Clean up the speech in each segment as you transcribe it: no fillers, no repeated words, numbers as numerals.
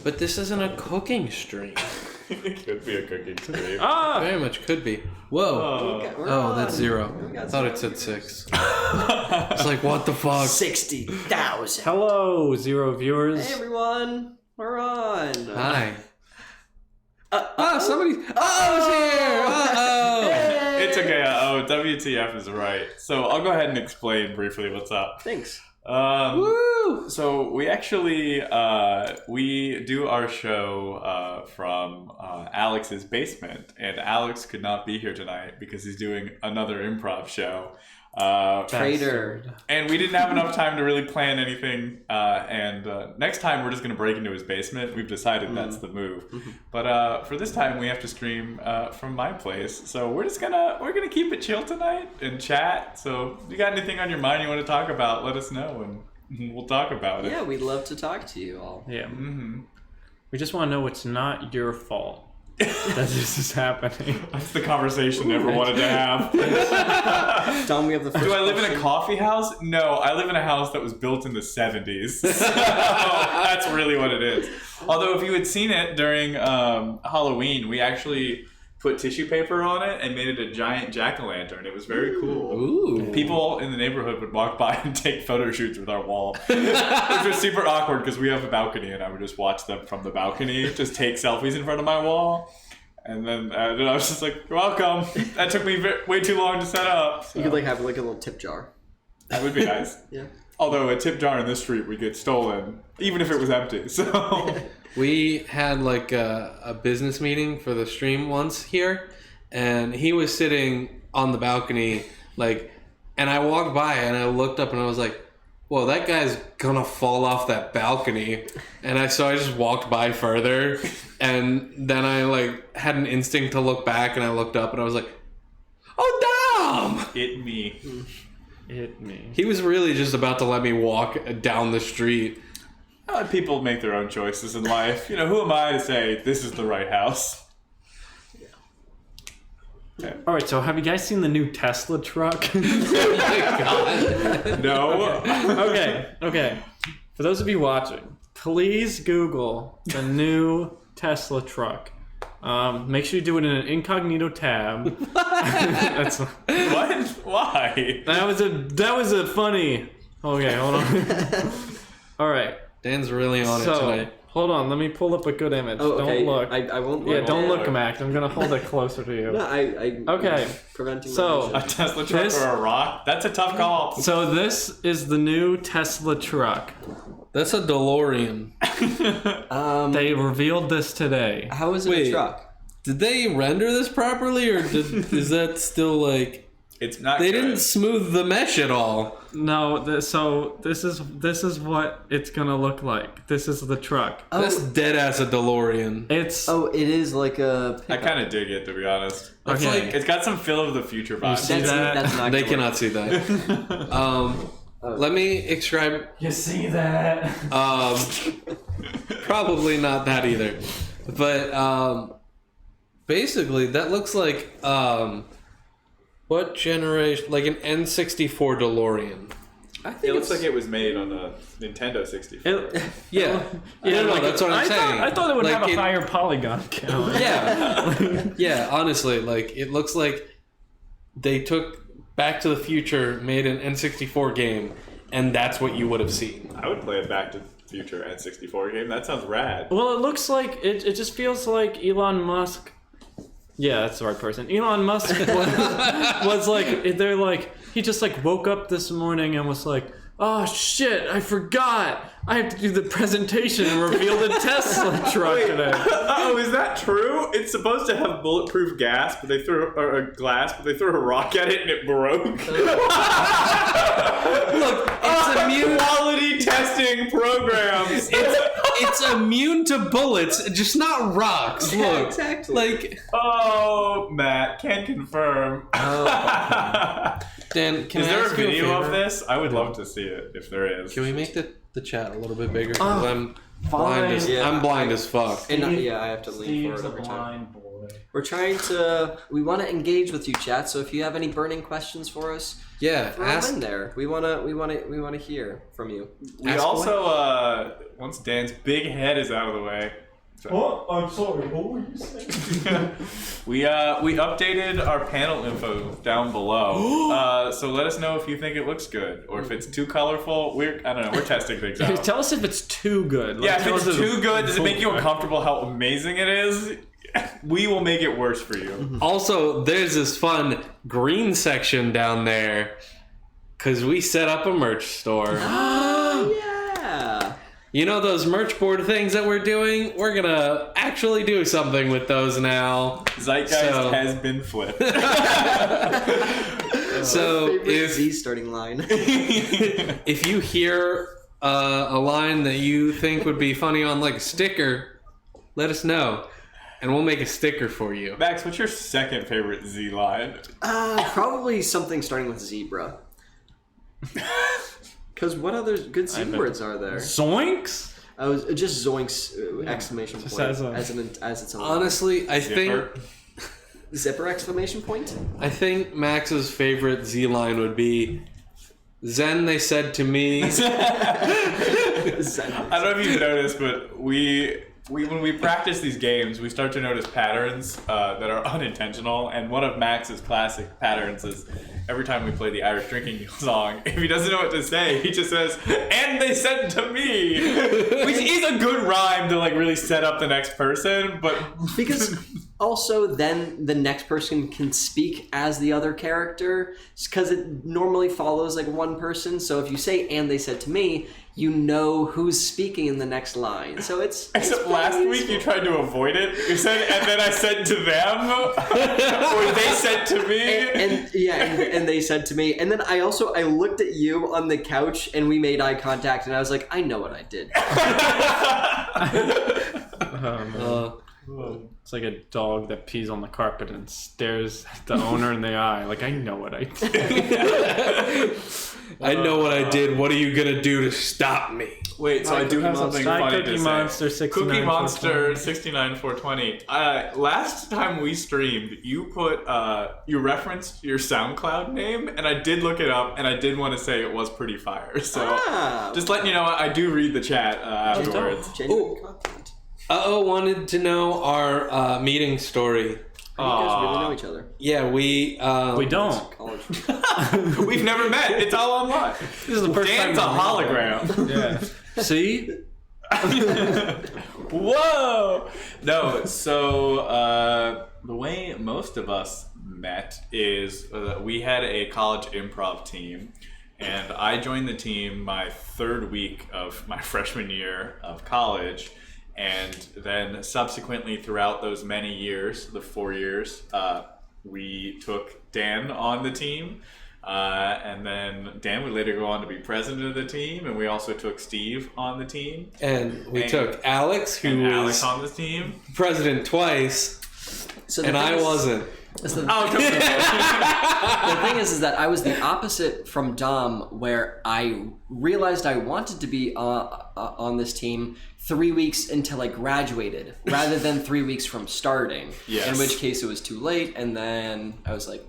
But this isn't a cooking stream. It could be a cooking stream. Very much could be. Whoa. Oh, that's 0. I thought it said 6. It's like, what the fuck? 60,000. Hello, 0 viewers. Hey everyone, we're on. Hi. Somebody. Uh-oh's here! Uh-oh! It's okay. WTF is right. So I'll go ahead and explain briefly what's up. Thanks. Woo! So we actually we do our show from Alex's basement, and Alex could not be here tonight because he's doing another improv show. Traitor. And we didn't have enough time to really plan anything. And next time we're just gonna break into his basement. We've decided that's the move. But for this time we have to stream from my place. So we're gonna keep it chill tonight and chat. So if you got anything on your mind you want to talk about, let us know and we'll talk about it. Yeah, we'd love to talk to you all. Yeah. We just want to know it's not your fault that this is happening. That's the conversation I never wanted to have. Don, we have the first Do I live in a question. coffee house? No, I live in a house that was built in the 70s. So that's really what it is. Although if you had seen it during Halloween, we actually put tissue paper on it and made it a giant jack-o'-lantern. It was very cool. Ooh. People in the neighborhood would walk by and take photo shoots with our wall. Which was super awkward because we have a balcony and I would just watch them from the balcony, just take selfies in front of my wall. And then I was just like, "You're welcome." That took me way too long to set up. So. You could have a little tip jar. That would be nice. Yeah. Although a tip jar in this street would get stolen, even if it was empty. So We had like a business meeting for the stream once here, and he was sitting on the balcony, and I walked by and I looked up and I was like, "Well, that guy's gonna fall off that balcony," and I just walked by further, and then I had an instinct to look back, and I looked up and I was like, "Oh, damn!" It me. He was really just about to let me walk down the street. People make their own choices in life. You know, who am I to say this is the right house? Yeah. All right, so have you guys seen the new Tesla truck? Oh my god. No. Okay. For those of you watching, please Google the new Tesla truck. Make sure you do it in an incognito tab. That's, What? Why? that was a funny. Okay, hold on. All right. Dan's really on it tonight. Hold on. Let me pull up a good image. Oh, okay. Don't look. I won't look. Yeah, don't look, Max. I'm gonna hold it closer to you. No, Okay. Preventing So- my A Tesla truck or a rock? That's a tough call. So this is the new Tesla truck. That's a DeLorean. They revealed this today. How is it Wait. a truck? Did they render this properly, or is that still It's not They good. didn't smooth the mesh at all. No, this is what it's gonna look like. This is the truck. That's dead ass a DeLorean. It's Oh, it is like a I pickup. kind of dig it, to be honest. It's okay. like It's got some Phil of the Future vibes. see that? That's not they gonna cannot see that. Let me describe. You see that? Probably not that either, but basically that looks like what generation? Like an N64 DeLorean. I It think looks like it was made on a Nintendo 64. Yeah, no, like, that's what I'm saying. I thought it would Like, have a higher polygon count. Yeah, yeah. Honestly, it looks like they took Back to the Future, made an N64 game, and that's what you would have seen. I would play a Back to the Future N64 game. That sounds rad. Well, it looks like it just feels like Elon Musk. Yeah, that's the right person. Elon Musk was like, they're like, he just woke up this morning and was like, "Oh shit, I forgot. I have to do the presentation and reveal the Tesla truck today." Oh, is that true? It's supposed to have bulletproof gas, but they threw a glass, but they threw a rock at it and it broke. Look, it's immune. Quality testing programs. It's immune to bullets, just not rocks. Yeah, Look, exactly. Oh, Matt can confirm. Dan, can Is I there a ask you video favor? of this? I would love to see it if there is. Can we make the the chat a little bit bigger because I'm fine. I'm blind as fuck. And I have to lean forward every time. boy. We're trying we want to engage with you, chat. So if you have any burning questions for us, Yeah, throw them in there. We want to hear from you. We Ask also, once Dan's big head is out of the way. Oh, I'm sorry. What were you saying? we updated our panel info down below. So let us know if you think it looks good or if it's too colorful. I don't know. We're testing things out. Tell us if it's too good. Like, Yeah, if tell it's us too good, does it make you uncomfortable how amazing it is? We will make it worse for you. Also, there's this fun green section down there because we set up a merch store. Yeah. You know those merch board things that we're doing? We're gonna actually do something with those now. Zeitgeist has been flipped. So Favorite Z starting line. if you hear a line that you think would be funny on like a sticker, let us know. And we'll make a sticker for you. Max, what's your second favorite Z line? Probably something starting with zebra. Because what other good Z words are there? Zoinks? I was just zoinks exclamation point as its own. Honestly, I think Zipper exclamation point. I think Max's favorite Z line would be Zen. They said to me. I don't know if you've noticed, but when we practice these games, we start to notice patterns that are unintentional. And one of Max's classic patterns is every time we play the Irish drinking song, if he doesn't know what to say, he just says, "And they said to me," which is a good rhyme to like really set up the next person. But Because also then the next person can speak as the other character because it normally follows like one person. So if you say "and they said to me," you know who's speaking in the next line. So it's except last week you tried to avoid it. You said, "And then I said to them," or they said to me. And they said to me, and then I looked at you on the couch and we made eye contact and I was like, I know what I did. It's like a dog that pees on the carpet and stares at the owner in the eye. Like, I know what I did. I know what I did. What are you gonna do to stop me? Wait, so I do have something funny to say. Monster 69 Cookie Monster 69420. Last time we streamed, you referenced your SoundCloud name, and I did look it up, and I did want to say it was pretty fire. So just letting you know, I do read the chat afterwards. Genuine content. Wanted to know our meeting story. You guys really know each other. Yeah, we don't. College. We've never met. It's all online. This is the first Dan's a time. hologram. Yeah. See? Whoa! No, so the way most of us met is we had a college improv team, and I joined the team my third week of my freshman year of college. And then subsequently throughout those many years, the 4 years, we took Dan on the team. And then Dan would later go on to be president of the team. And we also took Steve on the team. And we took Alex, who was Alex on the team. president twice. So And I wasn't. The thing is that I was the opposite from Dom, where I realized I wanted to be on this team 3 weeks until I graduated, rather than 3 weeks from starting. Yes. In which case it was too late, and then I was like,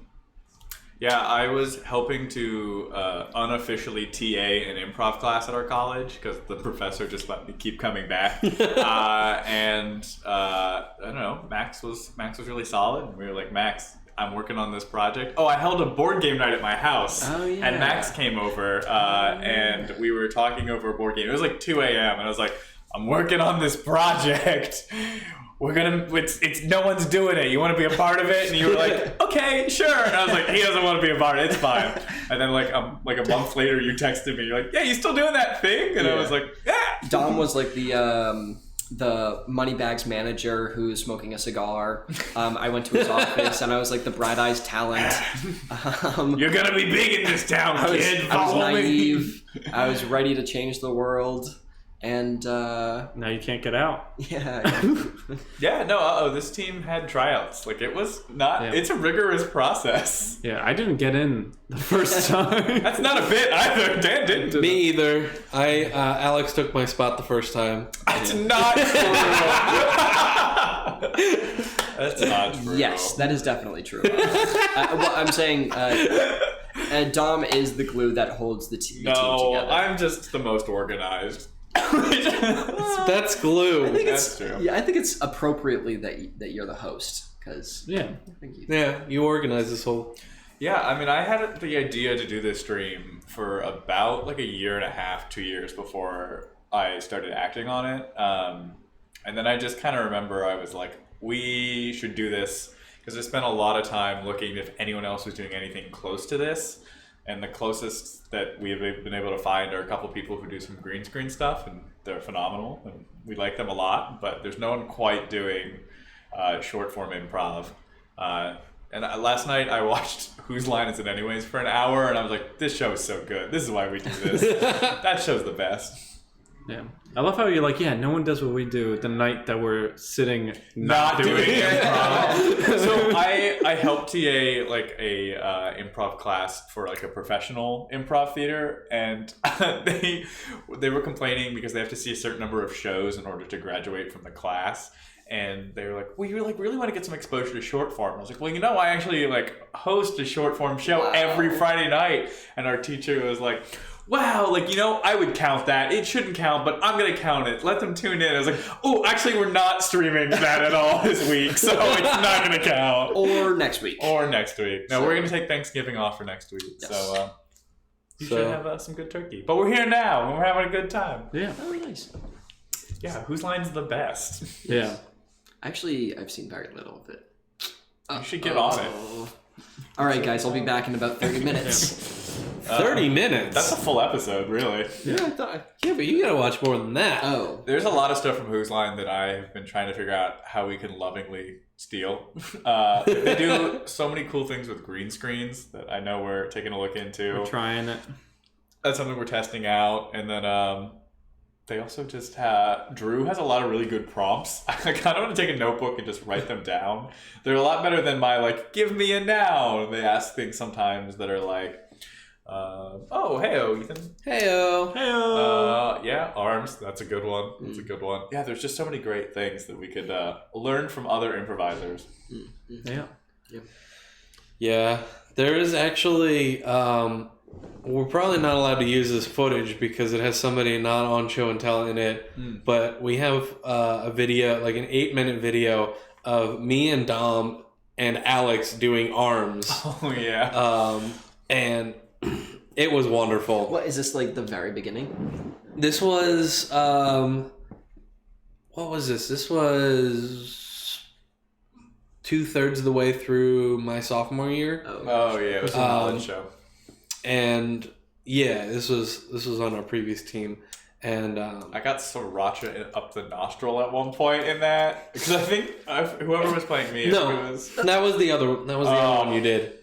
Yeah, I was helping to unofficially TA an improv class at our college because the professor just let me keep coming back. And I don't know, Max was really solid. And we were like, Max, I'm working on this project. Oh, I held a board game night at my house. Oh, yeah. And Max came over and we were talking over a board game. It was like 2 a.m. and I was like, I'm working on this project. It's no one's doing it. You want to be a part of it? And you were like, okay, sure. And I was like, he doesn't want to be a part of it. It's fine. And then like a month later, you texted me. You're like, yeah, you still doing that thing? And I was like, yeah. Dom was like the Moneybags manager who's smoking a cigar. I went to his office and I was like the bright eyes talent. You're gonna be big in this town, kid. I was Follow me. naive. I was ready to change the world. And Now you can't get out. yeah. Yeah, no, this team had tryouts. Like, it was not, Yeah. it's a rigorous process. Yeah, I didn't get in the first time. That's not a bit either. Dan didn't. Me either. Alex took my spot the first time. That's not true. That's not true. Yes, that is definitely true. Well, I'm saying Dom is the glue that holds the team No, together. I'm just the most organized. That's glue. That's true. Yeah, I think it's appropriately that you're the host because Yeah. I think you. Yeah, you organize this whole. Yeah, I mean, I had the idea to do this stream for about like a year and a half, 2 years before I started acting on it. And then I just kind of remember I was like, we should do this because I spent a lot of time looking if anyone else was doing anything close to this. And the closest that we have been able to find are a couple people who do some green screen stuff, and they're phenomenal, and we like them a lot. But there's no one quite doing short form improv. And last night I watched Whose Line Is It Anyways for an hour, and I was like, this show is so good. This is why we do this. That show's the best. Yeah. I love how you're like, yeah, no one does what we do the night that we're sitting Not doing improv. So I helped TA like a improv class for like a professional improv theater, and they were complaining because they have to see a certain number of shows in order to graduate from the class. And they were like, well, you like really want to get some exposure to short form. I was like, well, I actually like host a short form show every Friday night. And our teacher was like, wow, like, I would count that. It shouldn't count, but I'm going to count it. Let them tune in. I was like, oh, actually, we're not streaming that at all this week, so it's not going to count. Or next week. No, we're going to take Thanksgiving off for next week. Yes. So you should have some good turkey. But we're here now, and we're having a good time. Yeah. Oh, nice. Yeah, whose line's the best? Yeah. Actually, I've seen very little of it. You should get on it. All right, guys, I'll be back in about 30 minutes. 30 minutes? That's a full episode, really. Yeah, I thought. Yeah, but you gotta watch more than that. Oh. There's a lot of stuff from Whose Line that I've been trying to figure out how we can lovingly steal. They do so many cool things with green screens that I know we're taking a look into. We're trying it. That's something we're testing out. And then they also just have... Drew has a lot of really good prompts. I kind of want to take a notebook and just write them down. They're a lot better than my, like, give me a noun. They ask things sometimes that are like, oh, hey-o, Ethan. Heyo. Yeah, arms. That's a good one. Yeah, there's just so many great things that we could learn from other improvisers. Yeah. Yeah, there is actually. We're probably not allowed to use this footage because it has somebody not on show and tell in it. But we have a video, like an 8-minute video of me and Dom and Alex doing arms. Oh, yeah. And it was wonderful. What, is this like the very beginning? This was, what was this? This was 2/3 of the way through my sophomore year. Oh, yeah, it was a knowledge show. And yeah, this was on our previous team. And I got sriracha up the nostril at one point in that. Because I think whoever was playing me, that was the other one you did.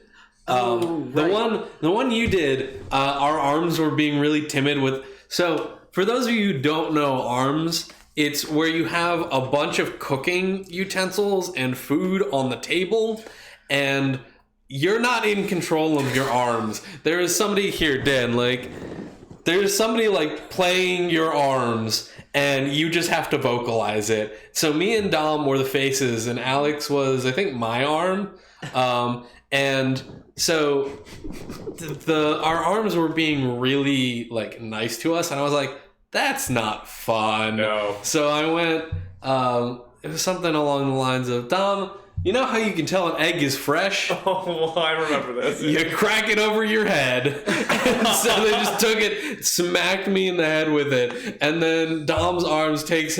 The one you did, our arms were being really timid with. So for those of you who don't know arms, it's where you have a bunch of cooking utensils and food on the table, and you're not in control of your arms. There is somebody here, Dan, like there's somebody like playing your arms, and you just have to vocalize it. So me and Dom were the faces, and Alex was, I think, my arm. And so our arms were being really like nice to us, and I was like, that's not fun. No. So I went, it was something along the lines of, Dom, you know how you can tell an egg is fresh? Oh, well, I remember this. You crack it over your head. And so they just took it, smacked me in the head with it, and then Dom's arms hits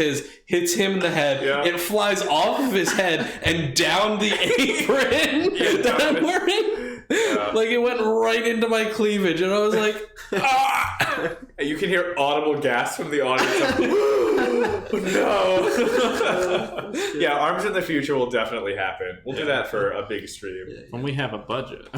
him in the head. Yeah. It flies off of his head and down the apron that I'm wearing. Yeah. Like it went right into my cleavage, and I was like, ah! You can hear audible gasps from the audience. No. Yeah, Arms in the Future will definitely happen. We'll do that for a big stream. When we have a budget.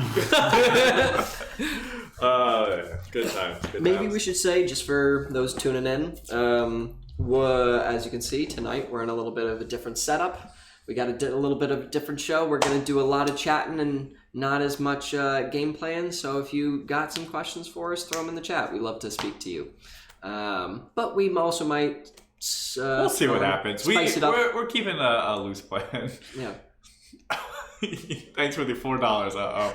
Good times. Maybe we should say, just for those tuning in, as you can see, tonight we're in a little bit of a different setup. We got a little bit of a different show. We're going to do a lot of chatting and not as much game playing. So if you got some questions for us, throw them in the chat. We love to speak to you. But we also might... we'll see what happens. We're keeping a loose plan. Yeah. Thanks for the $4. Uh-oh.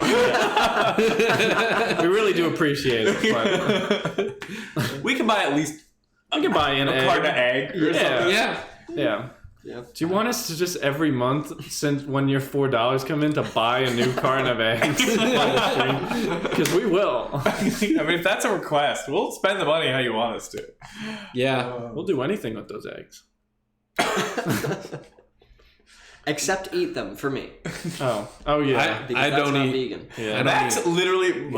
We really do appreciate it. But We can buy at least we can buy an egg. carton of egg or something. Yeah. Yeah. Do you want us to just every month, since when your $4 come in, to buy a new carton of eggs? Because we will. I mean, if that's a request, we'll spend the money how you want us to. Yeah. We'll do anything with those eggs. Except eat them for me. Oh yeah. Because I that's don't not eat. vegan. Yeah. Max literally,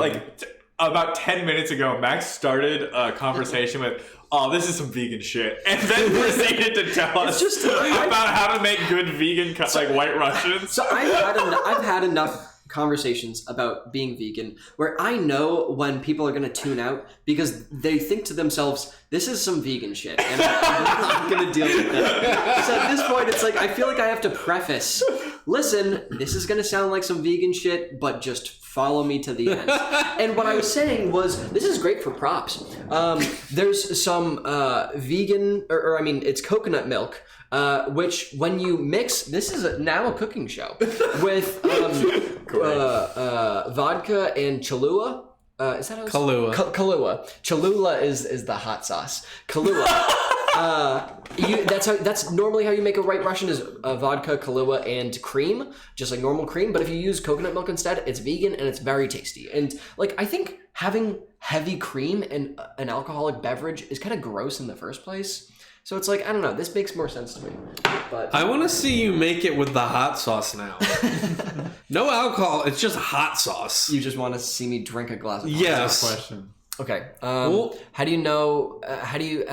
about 10 minutes ago, Max started a conversation with, "Oh, this is some vegan shit," and then proceeded to tell us about how to make good vegan White Russians. So I've had enough conversations about being vegan where I know when people are going to tune out because they think to themselves, this is some vegan shit, and I'm not going to deal with that. So at this point, it's like I feel like I have to preface, listen, this is going to sound like some vegan shit, but just follow me to the end. And what I was saying was, this is great for props. There's some vegan, it's coconut milk, which when you mix, this is now a cooking show, with vodka and Cholula. Is that how it's Kahlua. Kahlua. Cholula is the hot sauce. Kahlua. That's normally how you make a White Russian, is vodka, Kahlua, and cream, just like normal cream. But if you use coconut milk instead, it's vegan and it's very tasty. And I think having heavy cream in an alcoholic beverage is kind of gross in the first place. So it's I don't know. This makes more sense to me. But I want to see you make it with the hot sauce now. No alcohol. It's just hot sauce. you just want to see me drink a glass of hot Yes. sauce. Question. Okay. How do you know? How do you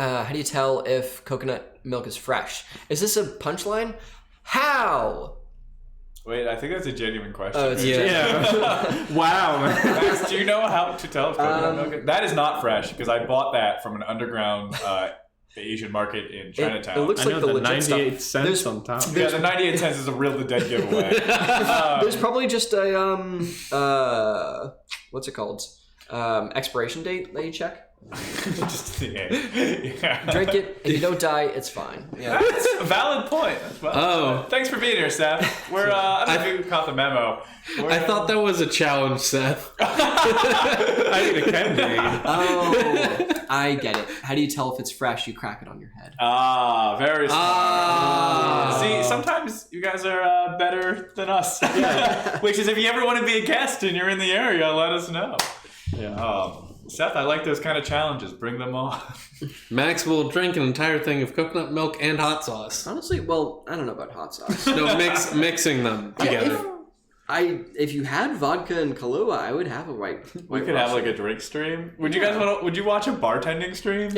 tell if coconut milk is fresh? Is this a punchline? How? Wait, I think that's a genuine question. Oh, it's Yeah. Wow. Max, do you know how to tell if coconut milk? That is not fresh because I bought that from an underground Asian market in Chinatown. It looks I like know the the legit 98 stuff. cents on top. Yeah, the 98 cents is a real the dead giveaway. There's probably just a what's it called? Expiration date that you check. Yeah. Drink it. If you don't die, it's fine. Yeah. That's a valid point. That's valid. Oh. Thanks for being here, Seth. We're I don't know if you caught the memo. I thought that was a challenge, Seth. I think it can be. Oh, I get it. How do you tell if it's fresh? You crack it on your head. Very smart. Ah. See, sometimes you guys are better than us. Which is, if you ever want to be a guest and you're in the area, let us know. Yeah. Seth, I like those kind of challenges. Bring them on. Max will drink an entire thing of coconut milk and hot sauce. Honestly, well, I don't know about hot sauce. No, mixing them together. If you had vodka and Kahlua, I would have a white We could have a drink stream. Would you guys would you watch a bartending stream?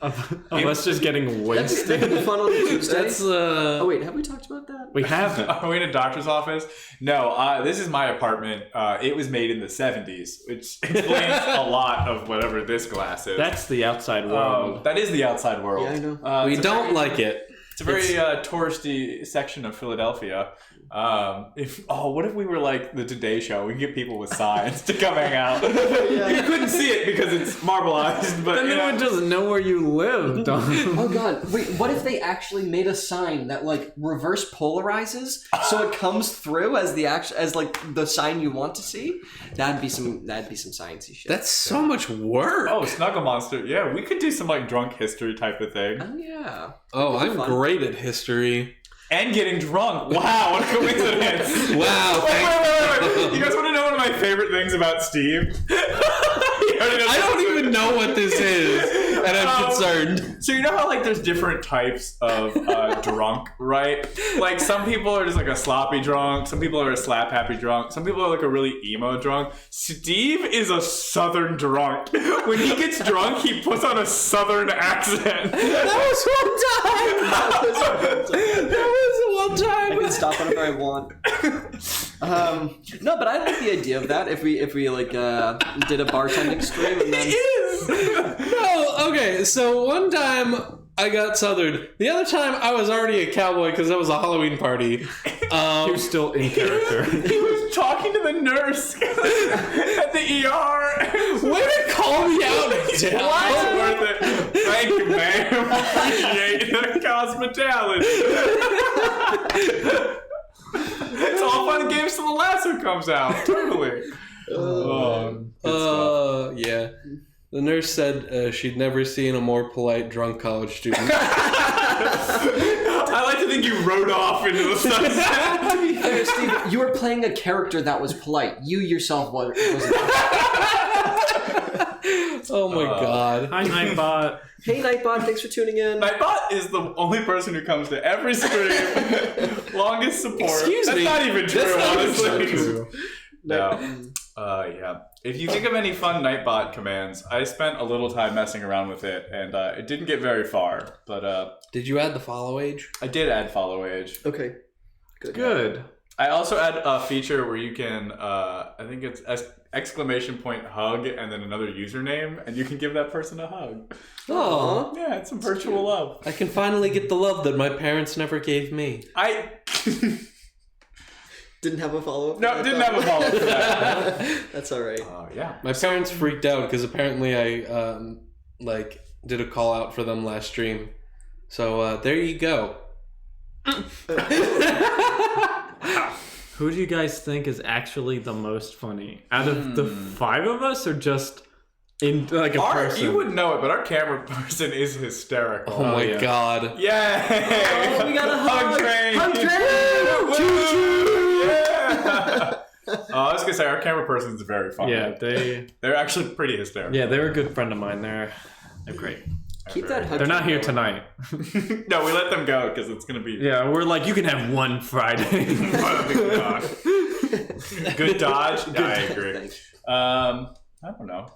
Of us just getting That'd wasted. be fun on a Tuesday. That's Oh wait, have we talked about that? We have. Are we in a doctor's office? No, this is my apartment. It was made in the 70s, which explains a lot of whatever this glass is. That's the outside world. That is the outside world. Yeah, I know. we don't like it. It's a very touristy section of Philadelphia. What if we were like the Today Show? We could get people with signs to come hang out. You couldn't see it because it's marbleized, but Then no one doesn't know where you live, Don. Oh god, wait, what if they actually made a sign that reverse polarizes so it comes through as the sign you want to see? That'd be some sciencey shit. That's so much work. Oh, Snuggle Monster. Yeah, we could do some drunk history type of thing. Oh yeah. Oh, I'm fun. great at history. And getting drunk. Wow, what a coincidence. Wow. Wait. You guys want to know one of my favorite things about Steve? He I don't even know what this is, and I'm concerned. So you know how like there's different types of drunk, right? Like some people are just like a sloppy drunk. Some people are a slap happy drunk. Some people are like a really emo drunk. Steve is a southern drunk. When he gets drunk, he puts on a southern accent. That was one time. I can stop whenever I want. No, but I like the idea of that. If we like did a bartending stream and then No, okay. So one time I got southern. The other time I was already a cowboy because that was a Halloween party. He was still in character. He was talking to the nurse at the ER. Way to call me out, It's worth it. Thank you, ma'am. Appreciate the hospitality. It's all fun and games till the lasso comes out. Totally. Yeah. The nurse said she'd never seen a more polite drunk college student. I like to think you rode off into the sunset. to be fair, Steve, you were playing a character that was polite. You yourself wasn't. Oh my god. Hi, Nightbot. Hey, Nightbot, thanks for tuning in. Nightbot is the only person who comes to every stream. Longest support. Excuse That's me. not even true, That's not even honestly. True. No. Yeah. If you think of any fun Nightbot commands, I spent a little time messing around with it, and it didn't get very far. But Did you add the follow age? I did add follow age. Okay. Good. I also add a feature where you can, I think it's !hug and then another username, and you can give that person a hug. Oh, Yeah, it's some virtual love. I can finally get the love that my parents never gave me. I Didn't have a follow-up? no didn't have a follow for that. That's all right. Yeah. My parents freaked out because apparently I did a call out for them last stream. So there you go. Who do you guys think is actually the most funny? Out of the five of us, or just in like a person? You wouldn't know it, but our camera person is hysterical. Oh my yeah. god. Yeah. Oh, we got a hug train. Hug train! Woo! Yeah. I was gonna say our camera person is very funny. Yeah, they're actually pretty hysterical. yeah, they're a good friend of mine. They're great. Keep that hug They're not train here going. tonight. No, we let them go because it's gonna be. Yeah, we're like, you can have one Friday. Good dodge. I agree. Thanks. I don't know.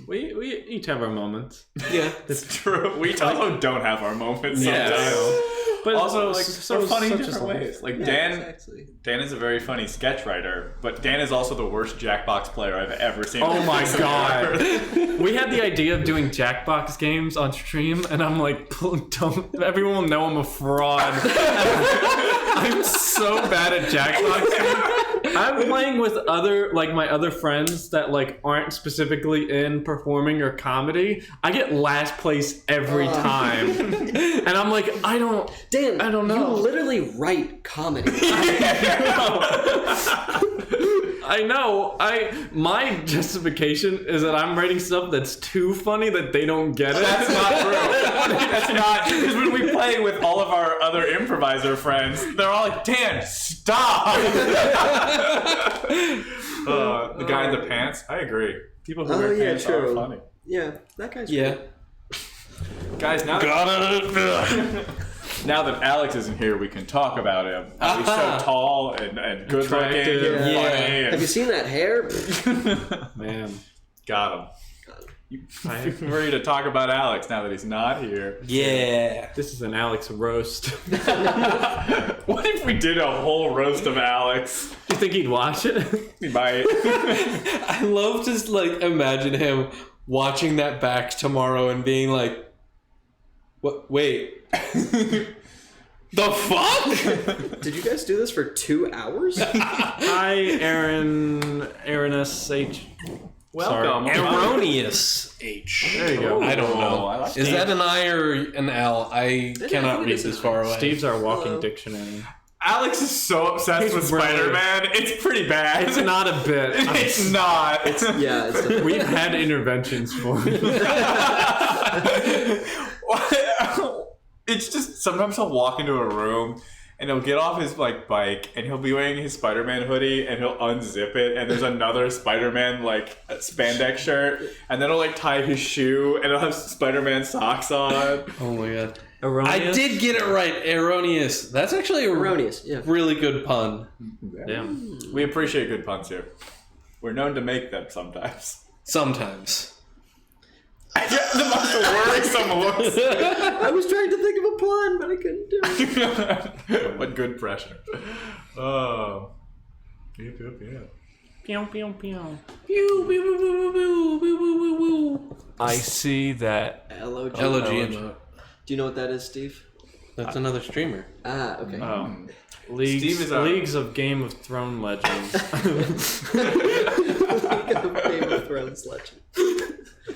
we each have our moments. Yeah. It's true. We also don't have our moments Yeah. sometimes. But Also, like, so we're funny in such is different life. ways. Like, Yeah, Dan exactly. is a very funny sketch writer, but Dan is also the worst Jackbox player I've ever seen. Oh my god. We had the idea of doing Jackbox games on stream, and I'm like, don't, everyone will know I'm a fraud. I'm so bad at Jackbox games. I'm playing with my other friends that like aren't specifically in performing or comedy. I get last place every time. And I'm like, I don't know. You literally write comedy. I know. My justification is that I'm writing stuff that's too funny that they don't get it. That's not true. That's not, because when we play with all of our other improviser friends, they're all like, Dan, stop! The guy in the pants, I agree. People who wear pants are funny. Yeah, that guy's Yeah. great. Guys, now that Alex isn't here, we can talk about him. How he's so tall and good looking Attractive. and Yeah. funny. Have you seen that hair? Man. Got him. I'm ready to talk about Alex now that he's not here. Yeah. This is an Alex roast. What if we did a whole roast of Alex? Do you think he'd watch it? He might. I love to imagine him watching that back tomorrow and being like, "What? Wait, the fuck?" Did you guys do this for 2 hours? Hi, Aaron SH. Welcome. Erroneous H. There you go. I don't know. I like Is that an I or an L? I cannot think it read is this an far I. away. Steve's our walking Hello. dictionary. Alex is so obsessed He's with really- Spider-Man. It's pretty bad. It's not a bit. It's not. Yeah, it's We've had interventions for it. It's just sometimes I'll walk into a room and he'll get off his bike, and he'll be wearing his Spider-Man hoodie, and he'll unzip it, and there's another Spider-Man spandex shirt, and then he'll tie his shoe, and he'll have Spider-Man socks on. Oh my god. Erroneous? I did get it right. Erroneous. That's actually a Erroneous, yeah. really good pun. Yeah. We appreciate good puns here. We're known to make them sometimes. Sometimes. I get the most worrisome looks. I was trying to think of a pun, but I couldn't do it. What good pressure. Oh. Yep. Pew, pew, pew. I see that. LOG. LOG emote. Do you know what that is, Steve? That's another streamer. Ah, okay. Leagues, Steve is Leagues of Game of Thrones legends. Game of Thrones legend.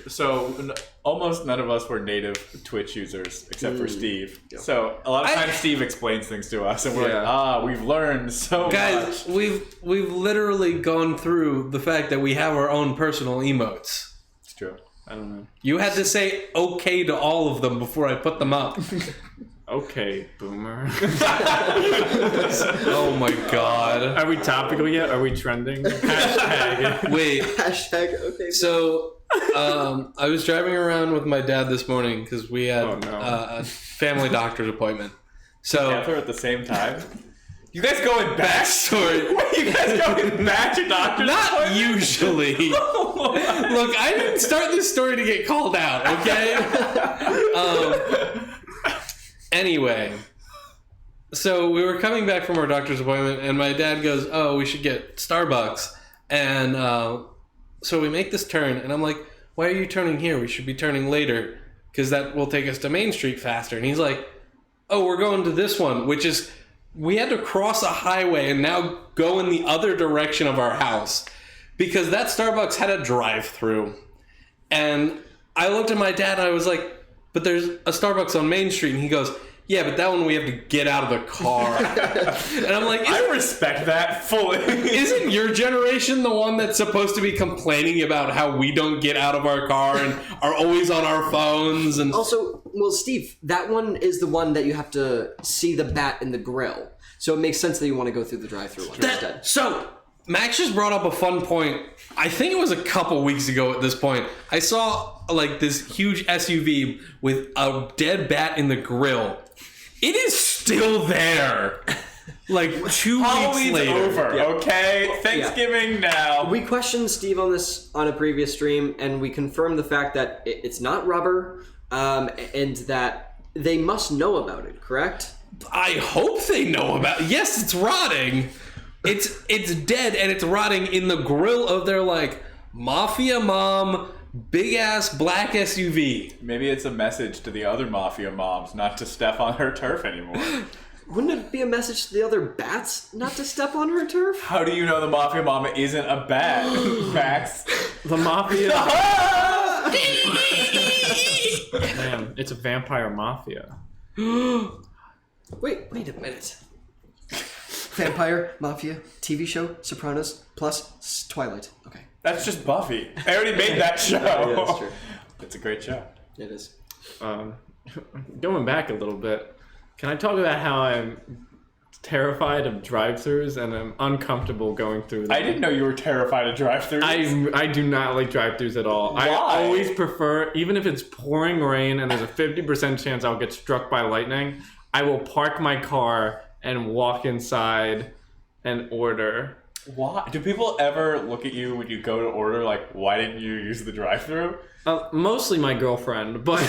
So almost none of us were native Twitch users except for Steve. So a lot of times Steve explains things to us, and we're like, we've learned so Guys, much. we've literally gone through the fact that we have our own personal emotes. It's true. I don't know. You had to say okay to all of them before I put them up. Okay, boomer. Oh my god. Are we topical yet? Are we trending? Hashtag. Wait. Hashtag okay. So, I was driving around with my dad this morning because we had a family doctor's appointment. So Together at the same time. You guys going back? backstory. What, you guys going back to doctor's Not appointment? usually. Look, I didn't start this story to get called out, okay? Anyway, so we were coming back from our doctor's appointment, and my dad goes, "Oh, we should get Starbucks." And so we make this turn, and I'm like, "Why are you turning here? We should be turning later, because that will take us to Main Street faster." And he's like, "Oh, we're going to this one," which is, we had to cross a highway and now go in the other direction of our house, because that Starbucks had a drive-through. And I looked at my dad, and I was like, "But there's a Starbucks on Main Street." And he goes, "Yeah, but that one we have to get out of the car." And I'm like, I respect that fully. isn't your generation the one that's supposed to be complaining about how we don't get out of our car and are always on our phones? And Also, well, Steve, that one is the one that you have to see the bat in the grill. So it makes sense that you want to go through the drive-thru one instead. So, Max just brought up a fun point. I think it was a couple weeks ago at this point. I saw this huge SUV with a dead bat in the grill. It is still there. 2 weeks Halloween's later. over, okay? Thanksgiving now. We questioned Steve on this on a previous stream, and we confirmed the fact that it's not rubber, and that they must know about it, correct? I hope they know about it. Yes, it's rotting. It's dead, and it's rotting in the grill of their mafia mom big ass black SUV. Maybe it's a message to the other mafia moms not to step on her turf anymore. Wouldn't it be a message to the other bats not to step on her turf? How do you know the mafia mama isn't a bat, Max? The mafia. Man, it's a vampire mafia. Wait a minute. Vampire, Mafia, TV show, Sopranos, plus Twilight. Okay. That's just Buffy. I already made that show. Yeah, that's true. It's a great show. It is. Going back a little bit, can I talk about how I'm terrified of drive-thrus and I'm uncomfortable going through them? I didn't know you were terrified of drive-thrus. I do not like drive-thrus at all. Why? I always prefer, even if it's pouring rain and there's a 50% chance I'll get struck by lightning, I will park my car and walk inside and order. Why? Do people ever look at you when you go to order why didn't you use the drive-thru? Mostly my girlfriend, but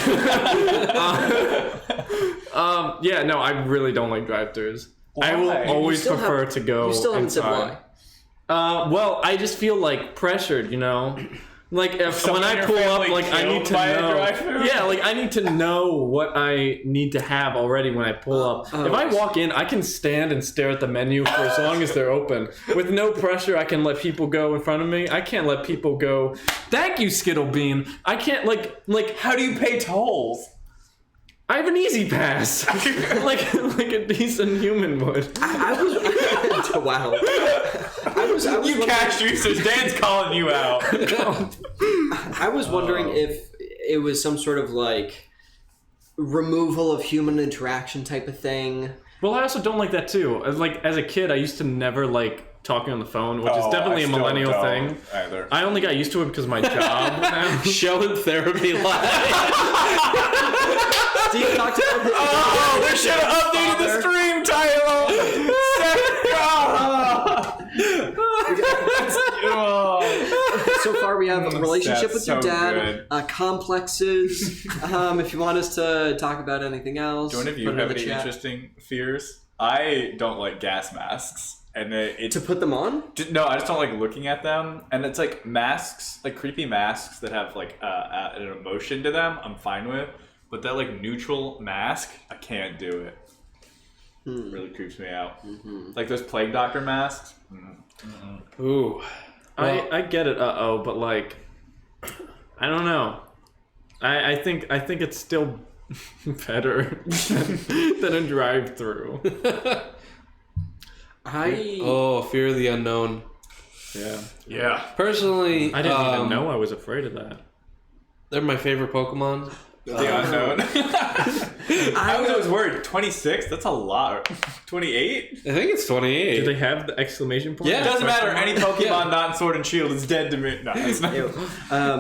yeah, no, I really don't like drive-thrus. I will Why? always prefer to go You still haven't said inside. why. Well, I just feel pressured, you know? If Someone when I in your pull up, family I need killed to by a know. drive-thru? Yeah, I need to know what I need to have already when I pull up. If I walk in, I can stand and stare at the menu for as long as they're open. With no pressure, I can let people go in front of me. I can't let people go, "Thank you, Skittle Bean." I can't, How do you pay tolls? I have an easy pass. like a decent human would. I was wow. I was You wondering- cash users, Dan's calling you out. I was wondering if it was some sort of removal of human interaction type of thing. Well, I also don't like that too. As a kid, I used to never like talking on the phone, which is definitely a millennial thing. Either. I only got used to it because of my job now. Show and therapy live. Steve talked about his We should have updated the stream title. So far, we have a relationship That's with your so dad, complexes. If you want us to talk about anything else, Do any of you put it have in the any chat. interesting fears? I don't like gas masks. And it's To put them on? no, I just don't like looking at them. And it's like masks, like creepy masks that have like an emotion to them. I'm fine with, but that like neutral mask, I can't do it. It really creeps me out. Like those plague doctor masks. Ooh. I get it, but like, I don't know. I think it's still better than a drive-through. Fear of the unknown. Yeah. Personally, I didn't even know I was afraid of that. they're my favorite Pokemon. The unknown. I was worried. 26? That's a lot. 28? I think it's 28. Do they have the exclamation point? Yeah. It doesn't matter. Any Pokemon not in Sword and Shield is dead to me. No, it's not.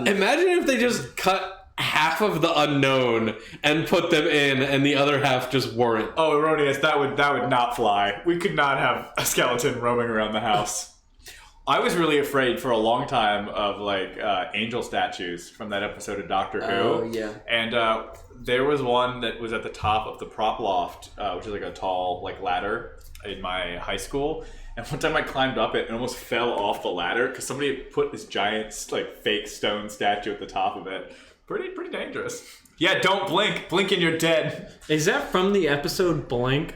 Imagine if they just cut half of the unknown and put them in, and the other half just weren't. Oh, Erroneous, that would not fly. We could not have a skeleton roaming around the house. I was really afraid for a long time of like angel statues from that episode of Doctor Who. Oh, yeah. And there was one that was at the top of the prop loft, which is like a tall like ladder in my high school. And one time I climbed up it and almost fell off the ladder because somebody had put this giant like fake stone statue at the top of it. Pretty dangerous. Yeah, don't blink. Blink and you're dead. Is that from the episode Blink?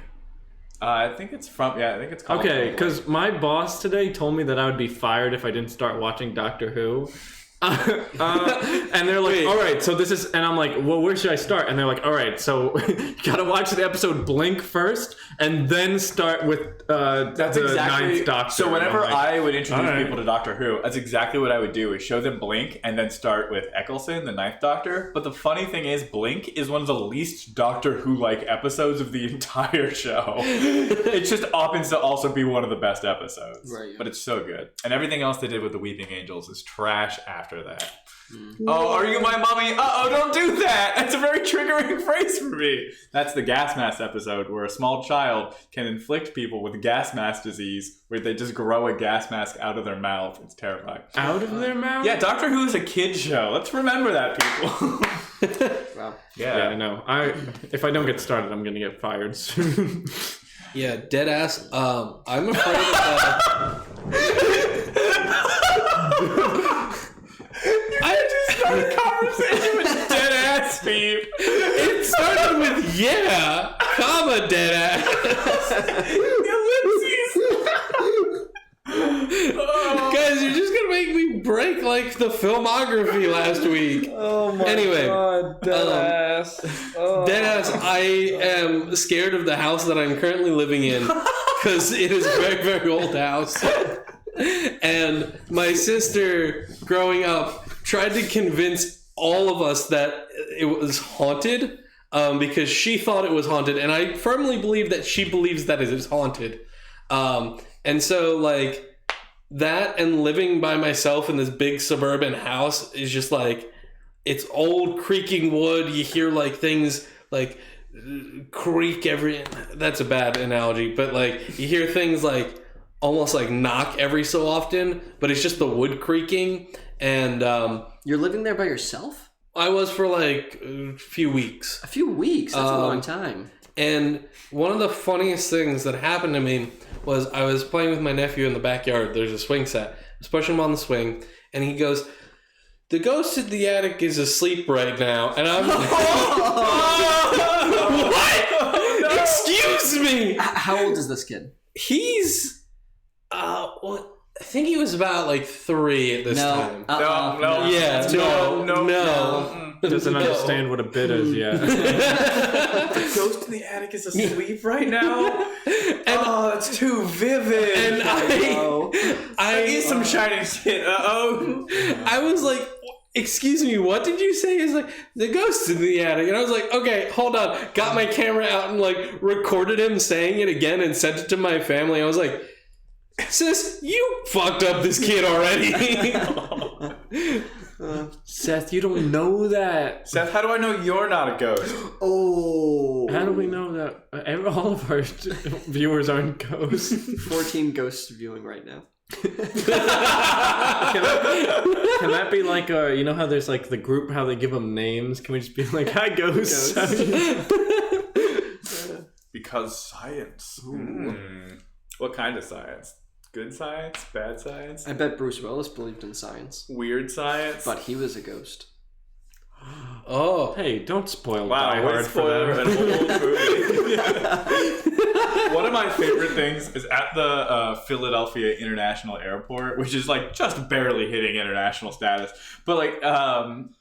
I think it's from. Yeah, I think it's called. Okay, Blink. because my boss today told me that I would be fired if I didn't start watching Doctor Who. And they're like, Wait. all right, so this is, and I'm like, well, where should I start? And they're like, all right, so you gotta watch the episode Blink first, and then start with That's the exactly. Ninth Doctor. So whenever And I'm like, I would introduce alright. people to Doctor Who, that's exactly what I would do: is show them Blink and then start with Eccleston, the Ninth Doctor. But the funny thing is, Blink is one of the least Doctor Who-like episodes of the entire show. It just happens to also be one of the best episodes. Right, yeah. But it's so good, and everything else they did with the Weeping Angels is trash after that. Oh, are you my mommy? Uh-oh, don't do that! That's a very triggering phrase for me. That's the gas mask episode where a small child can inflict people with gas mask disease where they just grow a gas mask out of their mouth. It's terrifying. out of their mouth? Yeah, Doctor Who is a kid's show. Let's remember that, people. Wow. Yeah, I know. If I don't get started, I'm gonna get fired soon. Yeah, dead ass. I'm afraid of I just started a conversation with dead ass Steve. It started with yeah, comma dead ass. Guys, you're just gonna make me break like the filmography last week. Oh my Anyway, god, deadass. Deadass, I am scared of the house that I'm currently living in because it is a very, very old house. And my sister, growing up, tried to convince all of us that it was haunted because she thought it was haunted. And I firmly believe that she believes that it is haunted. And so, like, that and living by myself in this big suburban house is just like, it's old creaking wood. You hear like things like creak that's a bad analogy, but like you hear things like almost like knock every so often, but it's just the wood creaking. And You're living there by yourself? I was for like a few weeks. A few weeks? That's a long time. And one of the funniest things that happened to me was I was playing with my nephew in the backyard. There's a swing set. I was pushing him on the swing, and he goes, "The ghost in the attic is asleep right now." And I'm like, what? Excuse me. How old is this kid? He's, well, I think he was about like 3 at this time. No. Yeah, no. Doesn't understand what a bit is yet. The ghost in the attic is asleep right now. Oh, that's too vivid. And I need some shining shit. Uh-oh. I was like, excuse me, what did you say? He's like, the ghost in the attic. And I was like, okay, hold on. Got my camera out and like recorded him saying it again and sent it to my family. I was like, sis, you fucked up this kid already. Seth, you don't know that. Seth, how do I know you're not a ghost? Oh. How do we know that all of our viewers aren't ghosts? 14 ghosts viewing right now. Can that be like you know how there's like the group, how they give them names? Can we just be like, hi ghosts? Because science. What kind of science? Good science? Bad science? I bet Bruce Willis believed in science. Weird science? But he was a ghost. Oh. Hey, don't spoil Wow, Die what a Hard for spoiler, them. an old movie. One of my favorite things is at the Philadelphia International Airport, which is like just barely hitting international status. But like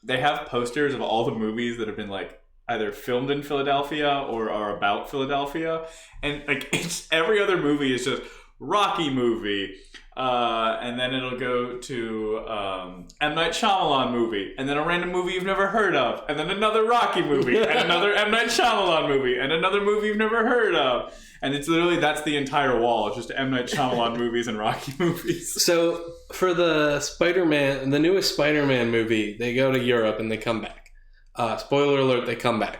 they have posters of all the movies that have been like either filmed in Philadelphia or are about Philadelphia. And like it's every other movie is just Rocky movie. And then it'll go to M. Night Shyamalan movie, and then a random movie you've never heard of, and then another Rocky movie, and another M. Night Shyamalan movie, and another movie you've never heard of. And it's literally, that's the entire wall. It's just M. Night Shyamalan movies and Rocky movies. So for the newest Spider-Man movie, they go to Europe and they come back. Spoiler alert, they come back.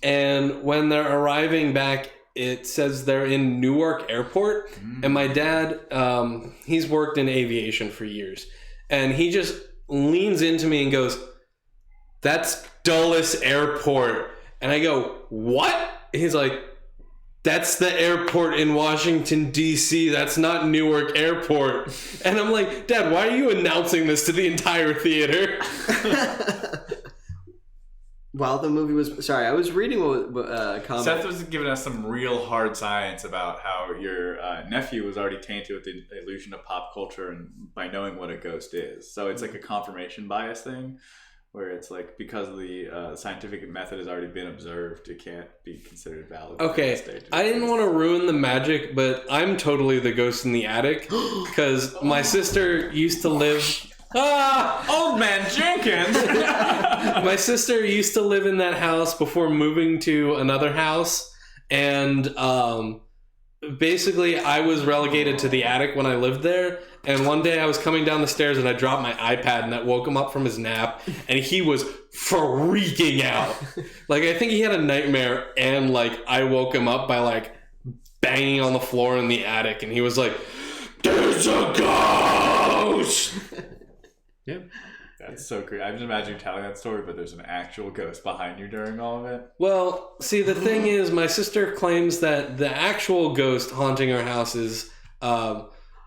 And when they're arriving back, it says they're in Newark Airport. And my dad, he's worked in aviation for years. And he just leans into me and goes, "That's Dulles Airport." And I go, "What?" He's like, "That's the airport in Washington, D.C. That's not Newark Airport." And I'm like, "Dad, why are you announcing this to the entire theater?" While the movie was... Sorry, I was reading a comment. Seth was giving us some real hard science about how your nephew was already tainted with the illusion of pop culture and by knowing what a ghost is. So it's like a confirmation bias thing, where it's like because the scientific method has already been observed, it can't be considered valid. Okay, I didn't want to ruin the magic, but I'm totally the ghost in the attic because my sister used to live... Old man Jenkins! My sister used to live in that house before moving to another house, and basically I was relegated to the attic when I lived there. And one day I was coming down the stairs and I dropped my iPad and that woke him up from his nap, and he was freaking out. Like, I think he had a nightmare, and like I woke him up by like banging on the floor in the attic, and he was like, "There's a ghost!" Yeah. That's so great. I'm just imagining telling that story, but there's an actual ghost behind you during all of it. Well, see, the thing is, my sister claims that the actual ghost haunting our house is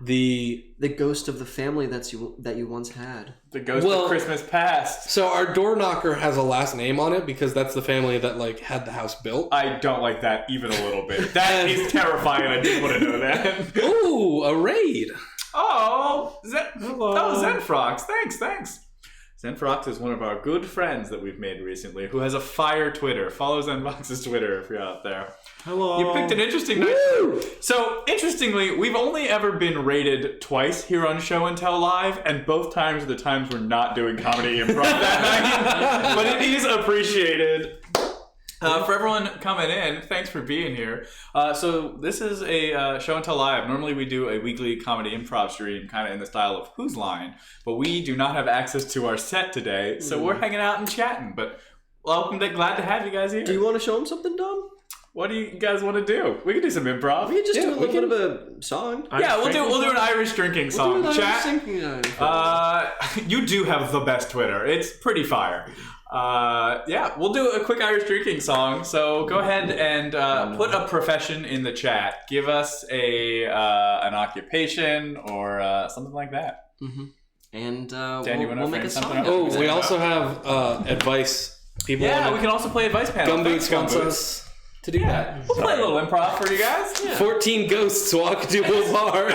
the ghost of the family that you once had. The ghost of Christmas past. So our door knocker has a last name on it because that's the family that like had the house built. I don't like that even a little bit. That is terrifying. I didn't want to know that. Ooh, a raid. Oh, Hello. Zenfrox. Thanks. Zenfrox is one of our good friends that we've made recently who has a fire Twitter. Follow Zenfox's Twitter if you're out there. Hello. You picked an interesting night. So, interestingly, we've only ever been rated twice here on Show and Tell Live, and both times are the times we're not doing comedy improv that night. But it is appreciated. For everyone coming in, thanks for being here. So this is a Show and Tell Live. Normally we do a weekly comedy improv stream kind of in the style of Whose Line, but we do not have access to our set today, so we're hanging out and chatting. But welcome, glad to have you guys here. Do you want to show him something, Dom? What do you guys want to do? We can do some improv. We could just do a little bit of a song. We'll do an Irish drinking song. Chat. You do have the best Twitter. It's pretty fire. We'll do a quick Irish drinking song. So go ahead and put a profession in the chat. Give us an occupation or something like that. Mm-hmm. And Dan, you wanna we'll make frame a something song. up? Oh, we also have advice. People Yeah, wanna- we can also play advice panel. Gumboots wants us to do that. We'll play a little improv for you guys. 14 ghosts walk to a bar.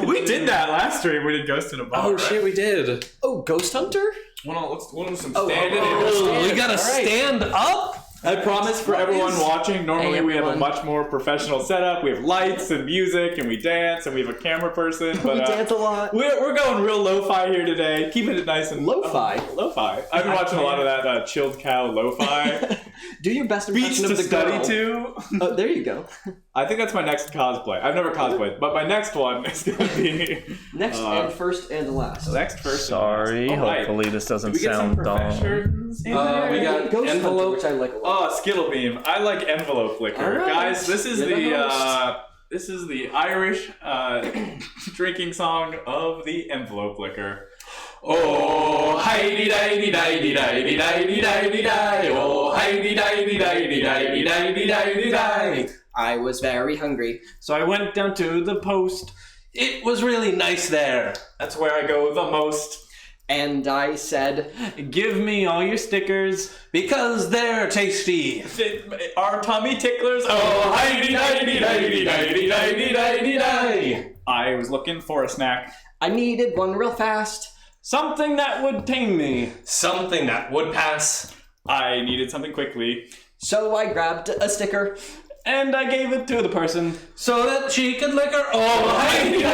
We did that last stream. We did Ghost in a Bar. Oh right? shit, we did. Oh, Ghost Hunter? Let's do some Oh, standing. Oh, we gotta stand up? I promise for everyone watching, normally we have a much more professional setup. We have lights and music, and we dance, and we have a camera person. But, we dance a lot. We're going real lo-fi here today, keeping it nice and... Lo-fi? Lo-fi. I've been watching a lot of that Chilled Cow lo-fi. Do your best impression Beats of to the study girl. to. Oh, there you go. I think that's my next cosplay. I've never cosplayed, but my next one is going to be... Next and first and last. Next first. Sorry, and last. hopefully this doesn't Did we get some sound dumb. professions in there? We got Ghost Hunter, envelope. which I like a lot. Oh, Skittle Beam. I like envelope liquor. All right. Guys, this is You're the this is the Irish drinking song of the envelope liquor. Oh, hi-de di di di di di di di. Oh, hi-de di di di di di di. I was very hungry. So I went down to the post. It was really nice there. That's where I go the most. And I said, Give me all your stickers. Because they're tasty. Our tummy ticklers. Oh, hi-de di di di di di di. I was looking for a snack. I needed one real fast. Something that would tame me. Something that would pass. I needed something quickly. So I grabbed a sticker. And I gave it to the person. So that she could lick her. Oh, hi-de di di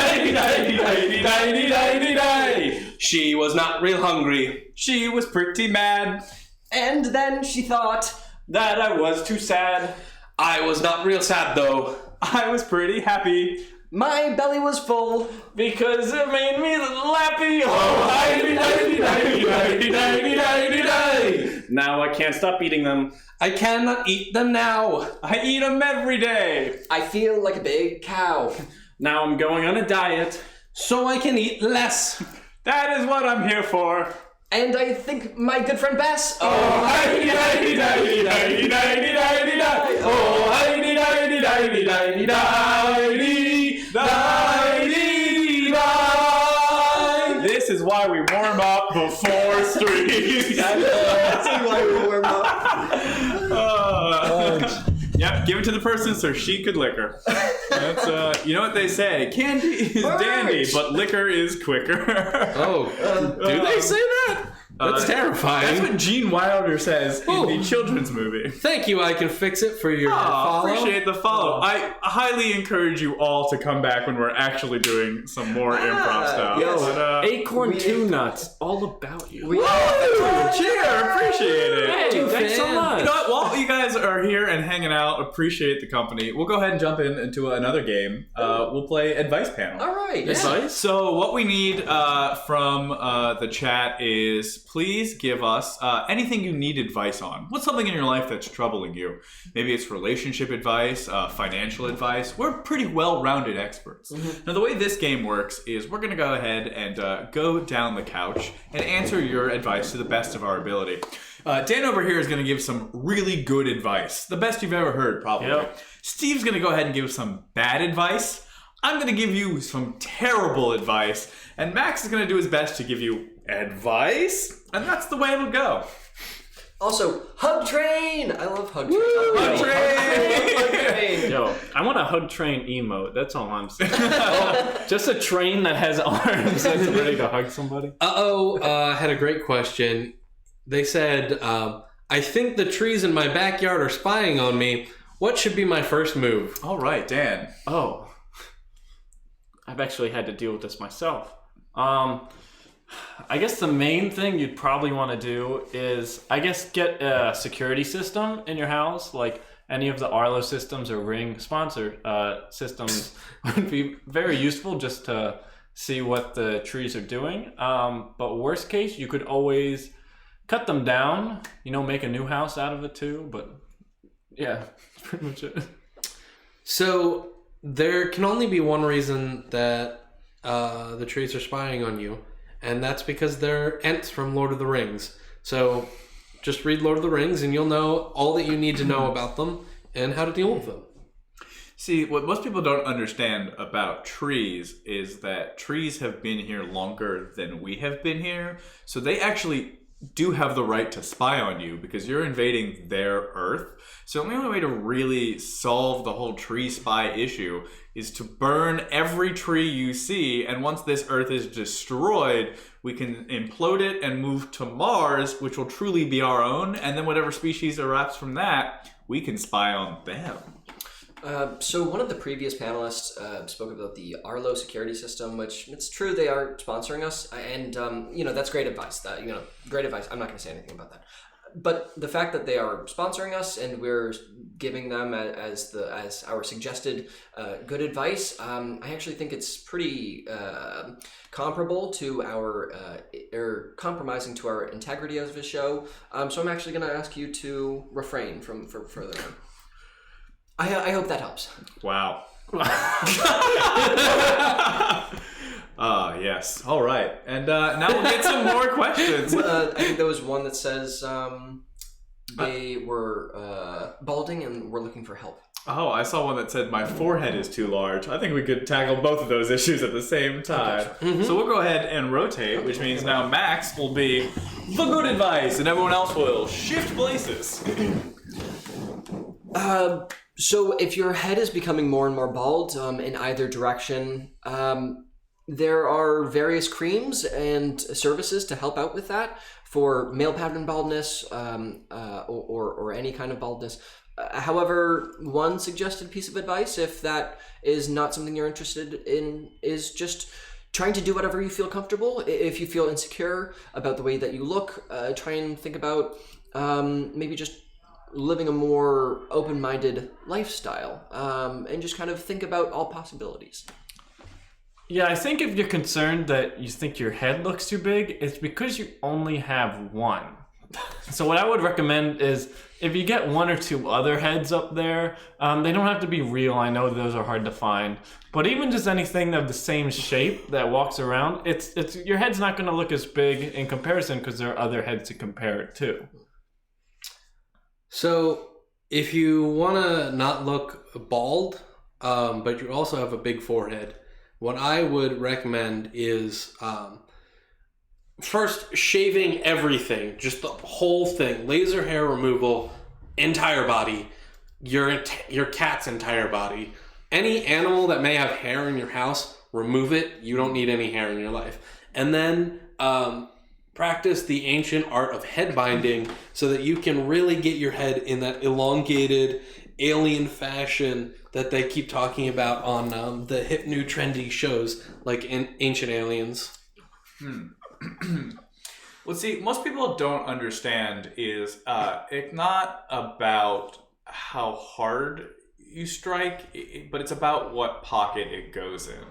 di di di di. She was not real hungry. She was pretty mad. And then she thought, That I was too sad. I was not real sad though. I was pretty happy. my belly was full. Because it made me lappy. Oh, hi-de di di di di di di. Now I can't stop eating them. I cannot eat them now. I eat them every day. I feel like a big cow. Now I'm going on a diet. So I can eat less. That is what I'm here for. And I think my good friend Bess. Oh, hi-de di di di di di di. Oh, hi-de di di di di di. This is why we warm up before streams. That's why we warm up. Yep, give it to the person so she could lick her. That's you know what they say: candy is dandy, but liquor is quicker. Oh, do they say that? That's terrifying. That's what Gene Wilder says Oh. in the children's movie. Thank you, I can fix it for your Oh, follow. appreciate the follow. I highly encourage you all to come back when we're actually doing some more improv stuff. yes. But, Acorn 2 nuts. All about you. cheer, appreciate it. Hey, thanks so much. You know what? While you guys are here and hanging out, appreciate the company. We'll go ahead and jump into another game. We'll play Advice Panel. All right. Advice? So what we need from the chat is please give us anything you need advice on. What's something in your life that's troubling you? Maybe it's relationship advice, financial advice. We're pretty well-rounded experts. Now the way this game works is we're going to go ahead and go down the couch and answer your advice to the best of our ability. Dan over here is going to give some really good advice. The best you've ever heard, probably. Yep. Steve's going to go ahead and give some bad advice. I'm going to give you some terrible advice. And Max is going to do his best to give you advice. And that's the way it'll go. Also, Hug Train. I love Hug Train. Hug Train! Hug Train. Yo, I want a hug train emote. That's all I'm saying. Just a train that has arms that's ready to hug somebody. Had a great question. They said, I think the trees in my backyard are spying on me. What should be my first move? All right, Dan. Oh. I've actually had to deal with this myself. I guess the main thing you'd probably want to do is, I guess, get a security system in your house. Like any of the Arlo systems or Ring sponsored systems would be very useful just to see what the trees are doing. But worst case, you could always cut them down, make a new house out of it too. But yeah, that's pretty much it. So there can only be one reason that the trees are spying on you, and that's because they're Ents from Lord of the Rings. So just read Lord of the Rings and you'll know all that you need to know about them and how to deal with them. See, what most people don't understand about trees is that trees have been here longer than we have been here. So they actually do have the right to spy on you because you're invading their Earth. So the only way to really solve the whole tree spy issue is to burn every tree you see, and once this Earth is destroyed, we can implode it and move to Mars, which will truly be our own, and then whatever species erupts from that, we can spy on them. So one of the previous panelists spoke about the Arlo security system, which it's true they are sponsoring us, and that's great advice. Great advice. I'm not going to say anything about that. But the fact that they are sponsoring us and we're giving them as our suggested good advice, I actually think it's pretty comparable to or compromising to our integrity as a show. So I'm actually going to ask you to refrain from further on. I hope that helps. Wow. Yes. All right. And now we'll get some more questions. I think there was one that says they were balding and were looking for help. Oh, I saw one that said my forehead is too large. I think we could tackle both of those issues at the same time. Okay, sure. So we'll go ahead and rotate, which means now Max will be the good advice and everyone else will shift places. So if your head is becoming more and more bald in either direction, there are various creams and services to help out with that for male pattern baldness or any kind of baldness. However, one suggested piece of advice, if that is not something you're interested in, is just trying to do whatever you feel comfortable. If you feel insecure about the way that you look, try and think about maybe just living a more open-minded lifestyle and just kind of think about all possibilities. Yeah, I think if you're concerned that you think your head looks too big, it's because you only have one. So what I would recommend is if you get one or two other heads up there, they don't have to be real. I know those are hard to find, but even just anything of the same shape that walks around, it's your head's not going to look as big in comparison because there are other heads to compare it to. So if you want to not look bald, but you also have a big forehead, what I would recommend is first shaving everything, just the whole thing, laser hair removal, entire body, your cat's entire body. Any animal that may have hair in your house, remove it. You don't need any hair in your life. And then practice the ancient art of head binding so that you can really get your head in that elongated alien fashion that they keep talking about on the hip new trendy shows like in Ancient Aliens. Well, see, most people don't understand is it's not about how hard you strike, but it's about what pocket it goes in.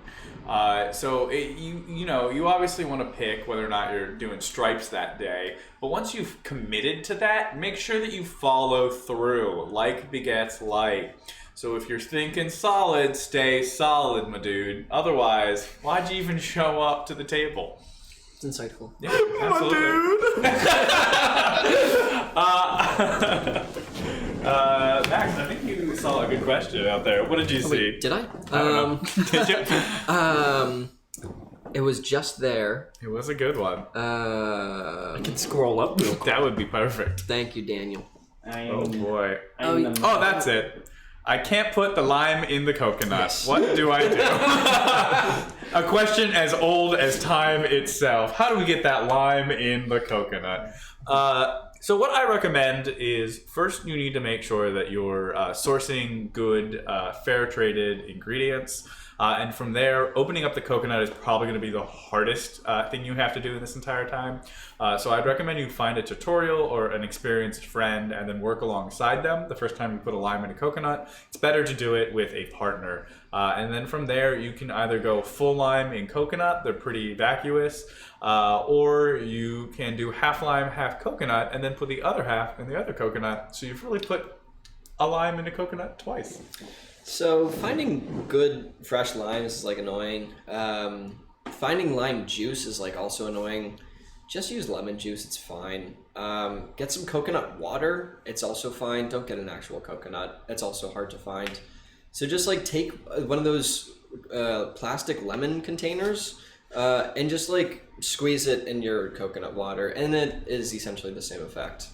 So you obviously want to pick whether or not you're doing stripes that day, but once you've committed to that, make sure that you follow through. Like begets like. So if you're thinking solid, stay solid, my dude. Otherwise, why'd you even show up to the table? It's insightful. Yeah, absolutely. Max, I think you saw a good question out there. What did you see? Wait, did I? I don't know. Did you? It was just there. It was a good one. I can scroll up real quick. That would be perfect. Thank you, Daniel. Oh boy. Oh, That's it. I can't put the lime in the coconut. Yes. What do I do? A question as old as time itself. How do we get that lime in the coconut? So what I recommend is first you need to make sure that you're sourcing good, fair traded ingredients. And from there, opening up the coconut is probably going to be the hardest thing you have to do in this entire time. So I'd recommend you find a tutorial or an experienced friend and then work alongside them. The first time you put a lime in a coconut, it's better to do it with a partner. And then from there, you can either go full lime in coconut, they're pretty vacuous, or you can do half lime, half coconut, and then put the other half in the other coconut. So you've really put a lime in a coconut twice. So finding good fresh limes is like annoying. Finding lime juice is like also annoying. Just use lemon juice, it's fine. Get some coconut water, it's also fine. Don't get an actual coconut, it's also hard to find. So just like take one of those plastic lemon containers, and just like squeeze it in your coconut water, and it is essentially the same effect.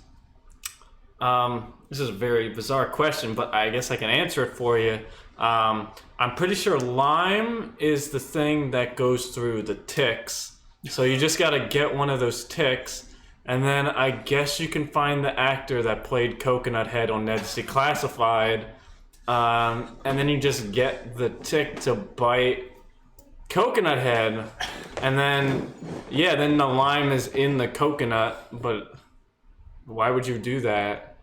This is a very bizarre question, but I guess I can answer it for you. I'm pretty sure lime is the thing that goes through the ticks. So you just gotta get one of those ticks, and then I guess you can find the actor that played Coconut Head on Ned's Declassified, and then you just get the tick to bite Coconut Head, and then then the lime is in the coconut, but why would you do that?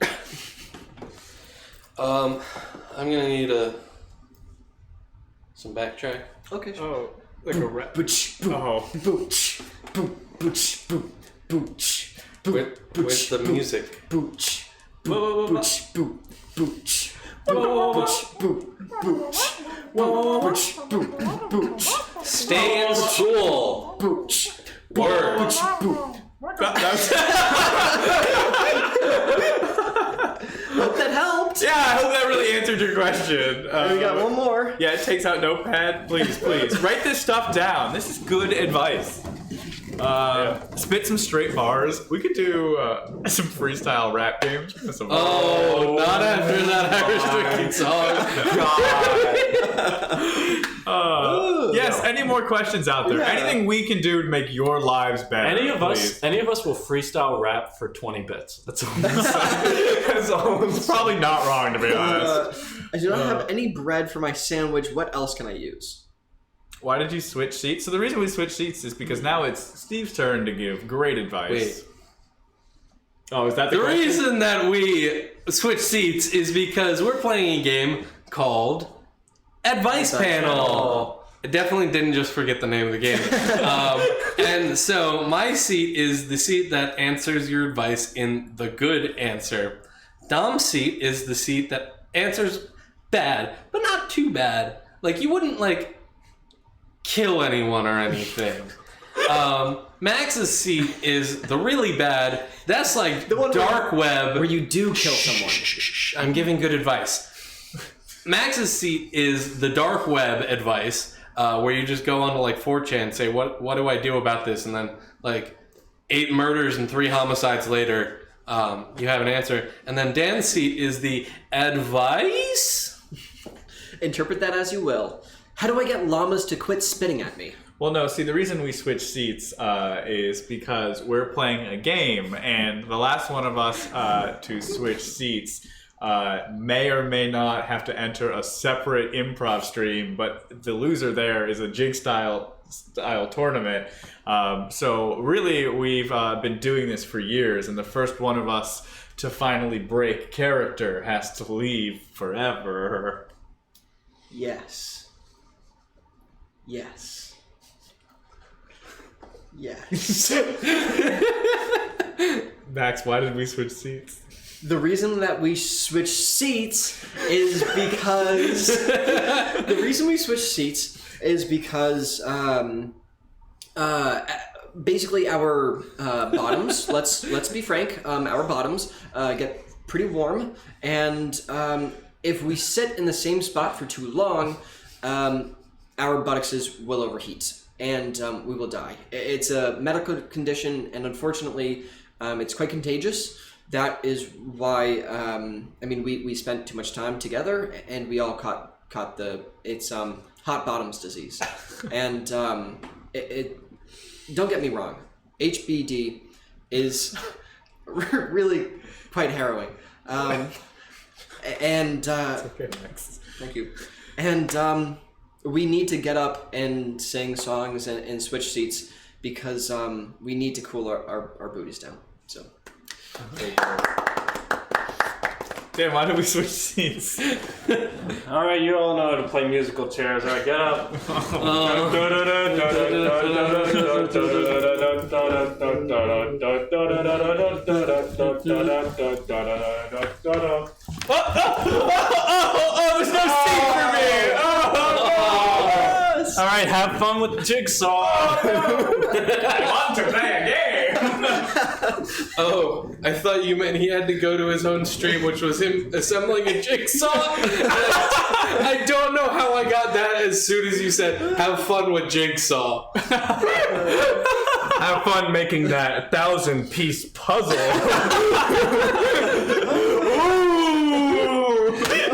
I'm gonna need some backtrack. Okay. Oh, like a rat. Booch, Oh. booch, booch, booch, booch, With the music. booch, Whoa. booch, booch, booch, booch, booch, booch, booch, Stay in school. booch, Word. Hope that helped. Yeah, I hope that really answered your question. We got one more. Yeah, it takes out notepad. Please. Write this stuff down. This is good advice. Spit some straight bars. We could do some freestyle rap games. Oh, not after that Irish drinking song. Yes, any more questions out there? Yeah. Anything we can do to make your lives better? Any of please. us will freestyle rap for 20 bits. That's all I'm saying. That's all I'm It's probably not wrong, to be honest. I do not have any bread for my sandwich. What else can I use? Why did you switch seats? So the reason we switched seats is because now it's Steve's turn to give great advice. Wait. Oh, is that The question? reason that we switch seats is because we're playing a game called Advice Panel. I definitely didn't just forget the name of the game. And so my seat is the seat that answers your advice in the good answer. Dom's seat is the seat that answers bad, but not too bad. Like, you wouldn't, like, kill anyone or anything. Max's seat is the really bad. That's like The one dark web. Where you do kill someone. Shh, I'm giving good advice. Max's seat is the dark web advice, where you just go onto like 4chan and say, what do I do about this? And then like 8 murders and 3 homicides later, you have an answer. And then Dan's seat is the advice? Interpret that as you will. How do I get llamas to quit spitting at me? Well, no, see, the reason we switched seats is because we're playing a game, and the last one of us to switch seats may or may not have to enter a separate improv stream, but the loser there is a jig-style tournament. So really, we've been doing this for years, and the first one of us to finally break character has to leave forever. Yes. Yes. Yes. Max, why did we switch seats? The reason that we switched seats is because basically our bottoms. Let's be frank. Our bottoms get pretty warm, and if we sit in the same spot for too long, our buttocks will overheat, and we will die. It's a medical condition, and unfortunately, it's quite contagious. That is why, we spent too much time together, and we all caught it's hot bottoms disease. And it don't get me wrong, HBD is really quite harrowing. Okay, Max. Thank you. And we need to get up and sing songs and switch seats because we need to cool our booties down. So. Damn, why did we switch seats? All right, you all know how to play musical chairs. All right, get up. Oh, there's no seat for me! All right, have fun with Jigsaw. I want to play a game. Oh, I thought you meant he had to go to his own stream, which was him assembling a jigsaw. I don't know how I got that as soon as you said, have fun with Jigsaw. Have fun making that 1,000-piece puzzle.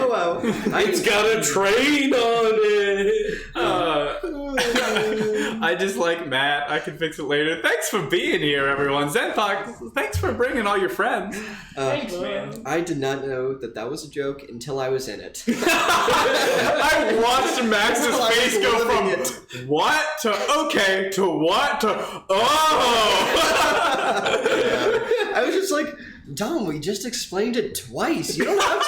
Oh wow. It's got a train on it. I just like Matt. I can fix it later. Thanks for being here, everyone. Zenthok, thanks for bringing all your friends. Thanks, man. I did not know that was a joke until I was in it. I watched Max's face go from what to okay to what to oh. I was just like, Dom, we just explained it twice. You don't have to.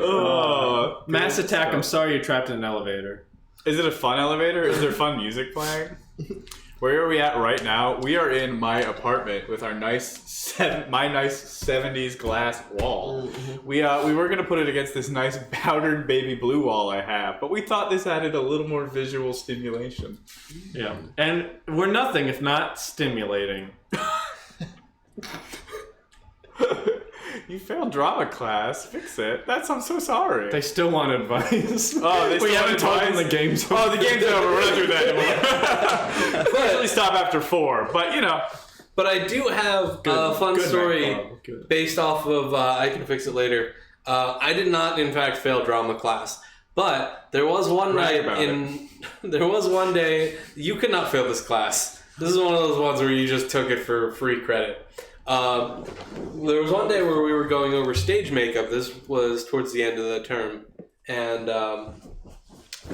Oh, Mass attack. I'm sorry you're trapped in an elevator. is it a fun elevator? Is there fun music playing? Where are we at right now? We are in my apartment with our nice 70s glass wall. Mm-hmm. We were gonna put it against this nice powdered baby blue wall I have, but we thought this added a little more visual stimulation. Yeah, and we're nothing if not stimulating. You failed drama class. Fix it. I'm so sorry. They still want advice. Oh, they we still haven't want told them advice? the game's over. Oh, the game's over. We're not doing that anymore. We usually stop after 4, but you know. But I do have a fun good, story Matt. Good. based off of I Can Fix It Later. I did not, in fact, fail drama class. But there was one Brag night about there was one day, you could not fail this class. This is one of those ones where you just took it for free credit. There was one day where we were going over stage makeup. This was towards the end of the term. And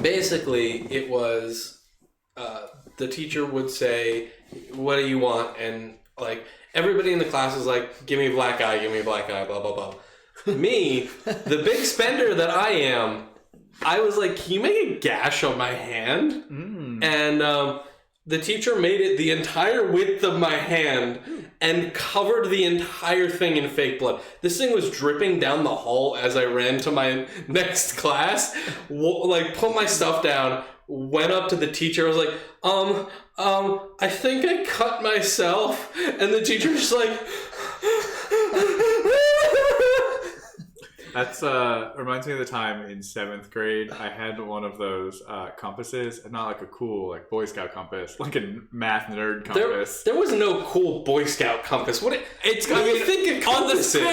basically, it was the teacher would say, what do you want? And like everybody in the class was like, give me black eye, blah, blah, blah. Me, the big spender that I am, I was like, can you make a gash on my hand? And the teacher made it the entire width of my hand and covered the entire thing in fake blood. This thing was dripping down the hall as I ran to my next class. Like, put my stuff down, went up to the teacher. I was like, I think I cut myself. And the teacher was just like... That's reminds me of the time in 7th grade. I had one of those compasses, not like a cool like Boy Scout compass, like a math nerd compass. There was no cool Boy Scout compass. What do you think a compass is?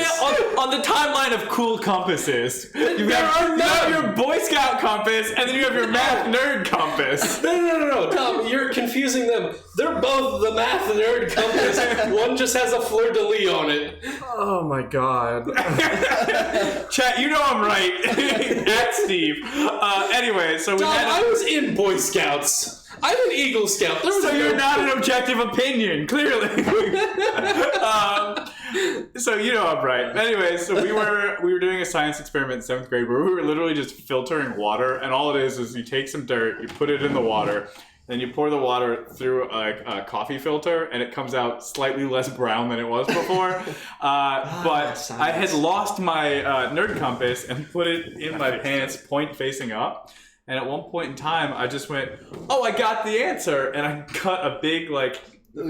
On the timeline of cool compasses, you have your Boy Scout compass, and then you have your math nerd compass. No, Tom, you're confusing them. They're both the math nerd compass. One just has a fleur-de-lis on it. Oh my god. Chat, you know I'm right. At Steve. Anyway, so Tom, I was in Boy Scouts. I'm an Eagle Scout. So you're not an objective opinion, clearly. So you know I'm right. Anyway, so we were doing a science experiment in 7th grade where we were literally just filtering water, and all it is you take some dirt, you put it in the water, then you pour the water through a coffee filter, and it comes out slightly less brown than it was before. But I had lost my nerd compass and put it in my pants, point facing up. And at one point in time, I just went, "Oh, I got the answer!" And I cut a big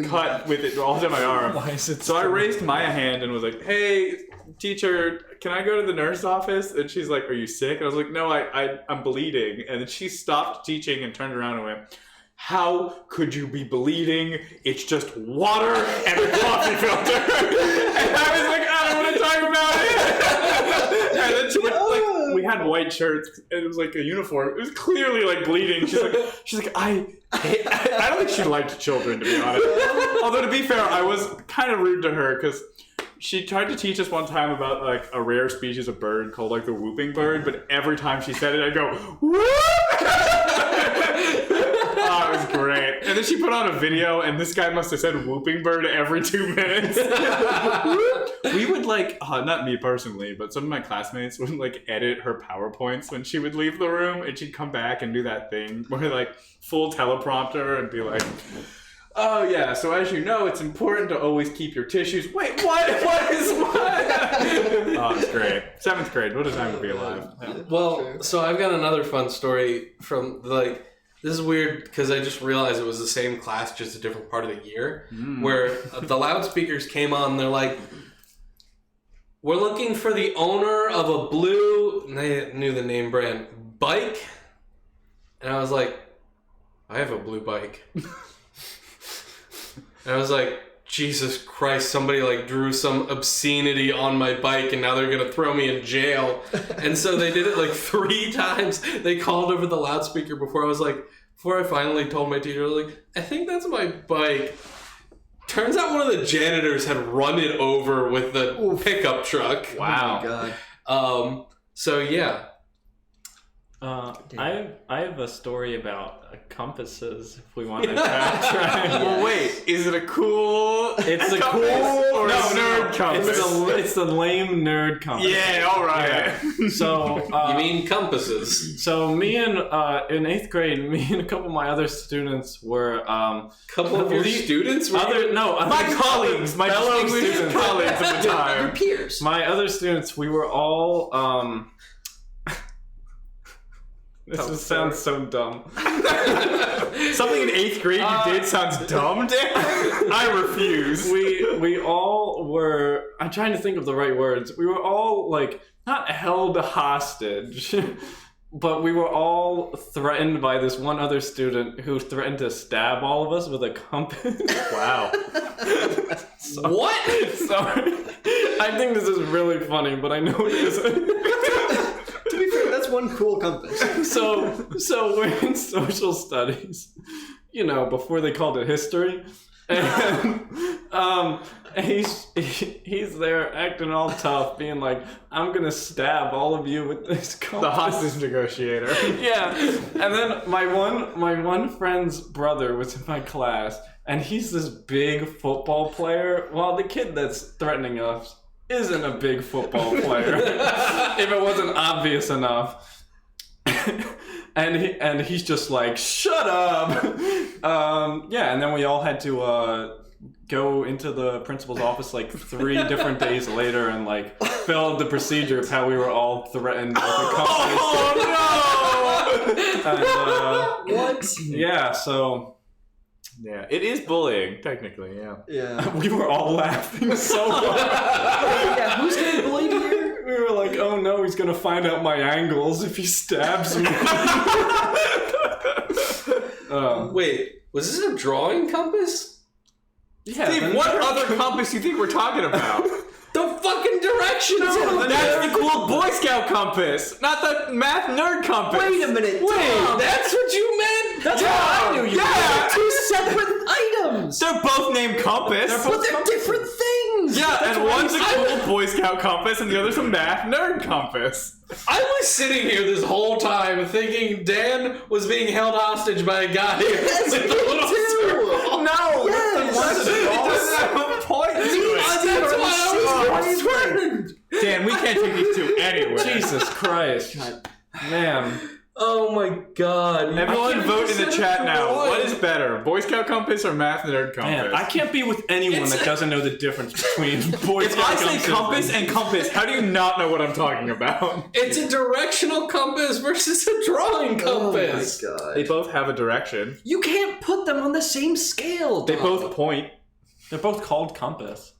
cut with it all in my arm. Why is it So I raised my hand and was like, "Hey, teacher, can I go to the nurse office?" And she's like, "Are you sick?" And I was like, "No, I'm bleeding." And then she stopped teaching and turned around and went, "How could you be bleeding? It's just water and a coffee filter." And I was like, "I don't want to talk about it." And then she went, we had white shirts, and it was like a uniform. It was clearly bleeding. She's like, I don't think she liked children, to be honest. Although to be fair, I was kind of rude to her because she tried to teach us one time about a rare species of bird called the whooping bird, but every time she said it, I'd go, "Whoop!" Oh, it was great. And then she put on a video, and this guy must have said whooping bird every 2 minutes. We would not me personally, but some of my classmates would edit her PowerPoints when she would leave the room, and she'd come back and do that thing where full teleprompter and be like, Oh yeah, so as you know, it's important to always keep your tissues. Wait, what? What is what? Oh, it's great. 7th grade. What a time to be alive. Yeah. Well, so I've got another fun story from this is weird because I just realized it was the same class, just a different part of the year, where the loudspeakers came on. They're like, "We're looking for the owner of a blue," and they knew the name brand, bike, and I was like, "I have a blue bike." And I was like, Jesus Christ, somebody drew some obscenity on my bike and now they're going to throw me in jail. And so they did it 3 times. They called over the loudspeaker before I finally told my teacher, I was like, I think that's my bike. Turns out one of the janitors had run it over with the pickup truck. Wow. Oh my god. So yeah. I have a story about compasses. If we want to try. Well, wait. Is it a cool? It's a compass? cool Or nerd compass? It's the lame nerd compass. Yeah. All right. Yeah. So You mean compasses? So me and in 8th grade, me and a couple of my other students were Couple of your students? My colleagues, my fellow distinguished students. colleagues at the Your time. peers. My other students, we were all this sounds so dumb. Something in 8th grade you did sounds dumb, Dan. I refuse. We all were. I'm trying to think of the right words. We were all not held hostage, but we were all threatened by this one other student who threatened to stab all of us with a compass. Wow. What? Sorry. I think this is really funny, but I know it isn't. To be fair, that's one cool compass. So we're in social studies, before they called it history, and he's there acting all tough, being like, "I'm gonna stab all of you with this compass." The hostage negotiator. Yeah, and then my one friend's brother was in my class, and he's this big football player, while the kid that's threatening us isn't a big football player, if it wasn't obvious enough. and he's just like, shut up. And then we all had to go into the principal's office 3 different days later and fill out the procedure of how we were all threatened with a compass. Oh no! What? Yeah, so Yeah, it is bullying, technically, yeah. Yeah. we were all laughing so hard. Yeah, who's getting bullied here? We were like, oh no, he's gonna find out my angles if he stabs me. Wait, was this a drawing compass? Yeah, Steve, what other compass do you think we're talking about? The fucking directions! That's the cool Boy Scout compass, not the math nerd compass. Wait a minute. Tom. That's what you meant? That's what I knew you Yeah. were. 2 separate items. They're both named compass. But they're different things. Yeah, That's and why one's a cool Boy Scout compass and the other's a math nerd compass. I was sitting here this whole time thinking Dan was being held hostage by a guy Yes, with me a little too. circle. No, Yes. it doesn't have a point to it. That's why I was concerned. Dan, we can't take these two anywhere. Jesus Christ. Man. Oh my god. Everyone vote in the chat now. What? What is better, Boy Scout compass or math nerd compass? Man, I can't be with anyone that doesn't know the difference between Boy If Scout I say compass and compass, how do you not know what I'm talking about? It's a directional compass versus a drawing compass. Oh my god. They both have a direction. You can't put them on the same scale. They Tom. both point. They're both called compass.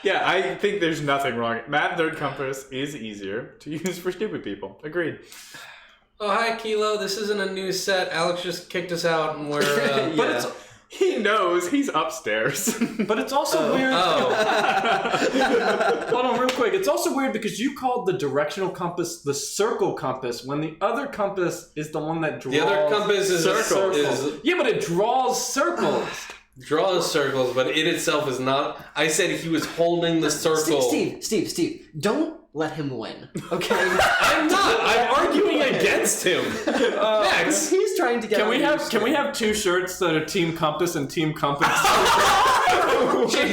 Yeah, I think there's nothing wrong. Math nerd compass is easier to use for stupid people. Agreed. Oh, hi, Kilo. This isn't a new set. Alex just kicked us out, and we're. But it's, he knows he's upstairs. But it's also weird. Hold on, real quick. It's also weird because you called the directional compass the circle compass when the other compass is the one that draws. The other compass is a circles. circle. Yeah, but it draws circles. Draws circles, but it itself is not. I said he was holding the circle. Steve, don't let him win. Okay? I'm not. I'm arguing against him. Next. He's trying to get. Can we have 2 shirts that are Team Compass and Team Compass?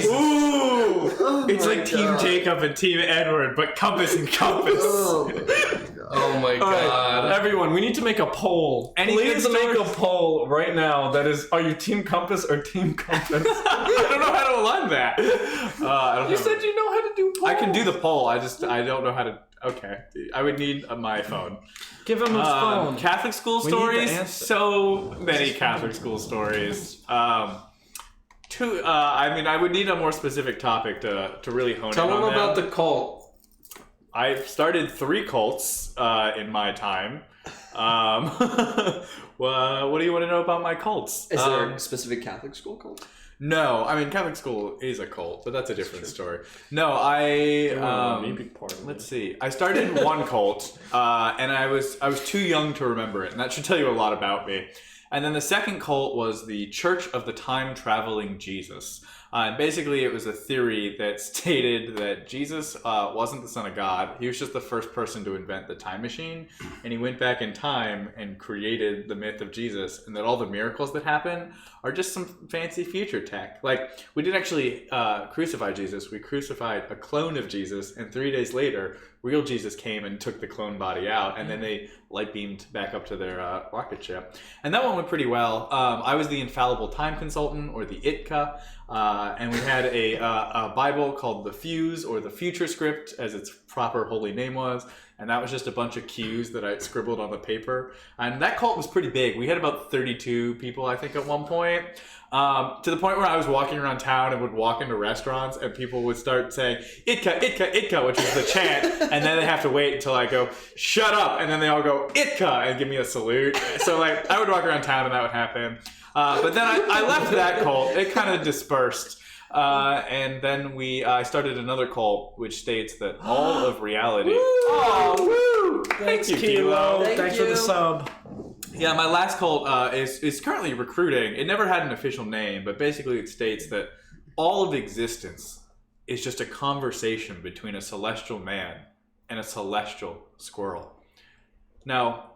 Ooh! It's my like Team God. Jacob and Team Edward, but compass and compass. Oh my god. Oh my god. everyone, we need to make a poll. Please make a poll right now. That is, are you Team Compass or Team Compass? I don't know how to align that. You said you know how to do polls. I can do the poll. I don't know how to. Okay, I would need my phone. Give him a phone. Catholic school We need the stories. answer. So many Catholic school stories. I would need a more specific topic to really hone Tell in on them about them. the cult. I've started 3 cults in my time. Well, what do you want to know about my cults? Is there a specific Catholic school cult? No, I mean Catholic school is a cult, but that's a different story. No, let's see. I started one cult, and I was too young to remember it, and that should tell you a lot about me. And then the second cult was the Church of the Time Traveling Jesus. And basically, it was a theory that stated that Jesus wasn't the Son of God. He was just the first person to invent the time machine. And he went back in time and created the myth of Jesus. And that all the miracles that happen are just some fancy future tech. Like, we didn't actually crucify Jesus. We crucified a clone of Jesus. And 3 days later, real Jesus came and took the clone body out. And then they light beamed back up to their rocket ship. And that one went pretty well. I was the infallible time consultant, or the ITCA. And we had a Bible called the Fuse, or the Future Script, as its proper holy name was. And that was just a bunch of cues that I scribbled on the paper. And that cult was pretty big. We had about 32 people, I think, at one point. To the point where I was walking around town and would walk into restaurants and people would start saying, Itka, Itka, Itka, which is the chant. And then they have to wait until I go, shut up. And then they all go, Itka, and give me a salute. So like, I would walk around town and that would happen. But then I left that cult. It kind of dispersed. And then I started another cult, which states that all of reality. Oh, woo! Thanks, Thank you, Kilo. Kilo. Thanks for the sub. Yeah, my last cult is currently recruiting. It never had an official name, but basically it states that all of existence is just a conversation between a celestial man and a celestial squirrel. Now,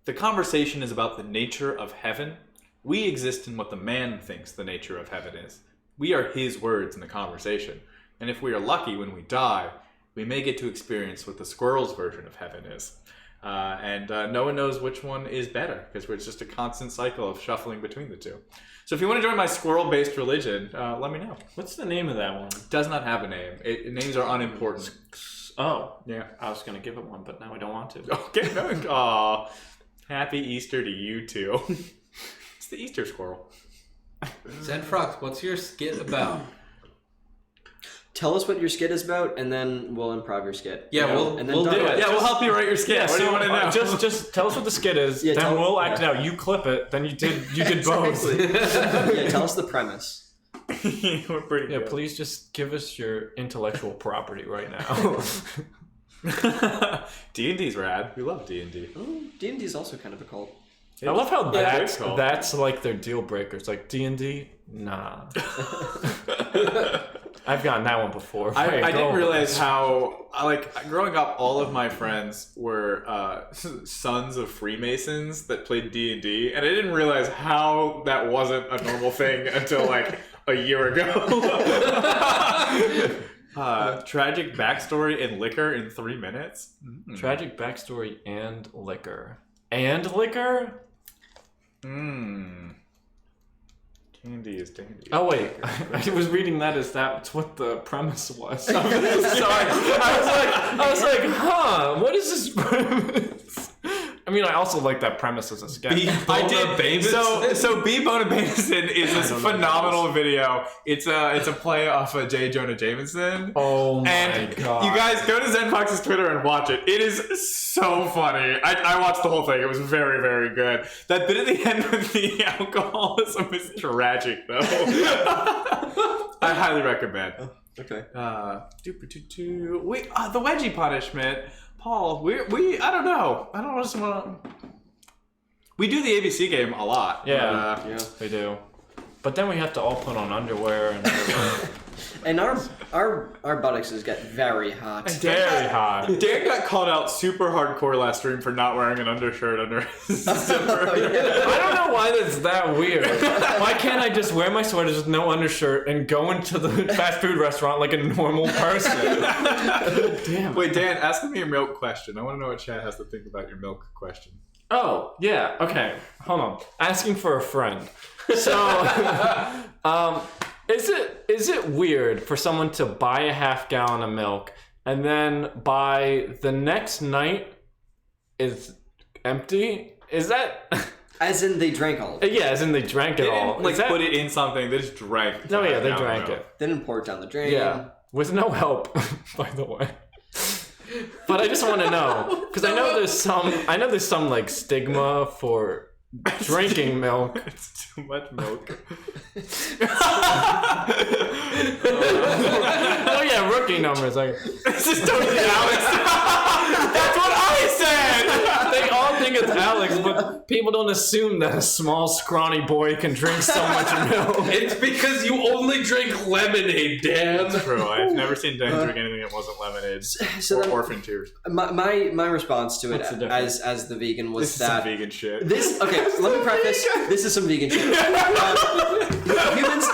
the conversation is about the nature of heaven. We exist in what the man thinks the nature of heaven is. We are his words in the conversation. And if we are lucky when we die, we may get to experience what the squirrel's version of heaven is. And no one knows which one is better, because it's just a constant cycle of shuffling between the two. So if you want to join my squirrel-based religion, let me know. What's the name of that one? It does not have a name. Names are unimportant. Oh. Yeah. I was going to give it one, but now I don't want to. Okay. Aw. Happy Easter to you too. It's the Easter squirrel. Zenfrox, what's your skit about? Tell us what your skit is about, and then we'll improv your skit. Yeah, we'll do it. Yeah, we'll help you write your skit. What do you want to know? Just tell us what the skit is, Yeah, then we'll act it out. You clip it, then you did both. Yeah, tell us the premise. We're pretty Yeah, good. please just give us your intellectual property right now. D&D's rad. We love D&D. D&D is also kind of a cult. I love how it's cool. that's like their deal breaker. It's like D&D, nah. I've gotten that one before. I didn't realize how, growing up, all of my friends were sons of Freemasons that played D&D, and I didn't realize how that wasn't a normal thing until, a year ago. Tragic backstory and liquor in 3 minutes. Tragic backstory and liquor. And liquor? Candy is dandy. Oh wait, I was reading that as that's what the premise was. I'm sorry. I was like, huh? What is this premise? I mean, I also like that premise as a sketch. I did. So B. Bona Bateson is this phenomenal video. It's a play off of J. Jonah Jameson. Oh my and god! You guys go to ZenFox's Twitter and watch it. It is so funny. I watched the whole thing. It was very, very good. That bit at the end with the alcoholism is tragic, though. I highly recommend. Okay. Wait, the wedgie punishment. Paul, we I don't know. I don't just want to. We do the ABC game a lot. Yeah, Yeah. we do. But then we have to all put on underwear and And our buttocks get very hot. Very hot. Dan got called out super hardcore last stream for not wearing an undershirt under his zipper. I don't know why that's that weird. Why can't I just wear my sweaters with no undershirt and go into the fast food restaurant like a normal person? Damn. Wait, Dan, ask me your milk question. I want to know what Chad has to think about your milk question. Oh, yeah. Okay. Hold on. Asking for a friend. So, is it weird for someone to buy a half gallon of milk and then by the next night is empty? Is that... As in they drank all of it. Yeah, as in they drank it They all. didn't, like, Is that... put it in something. They just drank. No, yeah, they down drank milk. it. They didn't pour it down the drain. Yeah, with no help, by the way. But I just want to know because I know there's some like stigma for drinking milk. It's too much milk. Oh yeah, rookie numbers. Like, This is totally Alex. That's what I said. they all think it's Alex, but people don't assume that a small, scrawny boy can drink so much milk. It's because you only drink lemonade, Dan. True. I've never seen Dan drink anything that wasn't lemonade So or then, orphan tears. my response to it What's the difference? as the vegan was This is that some vegan shit. this okay. Let me preface. This is some vegan shit. Humans.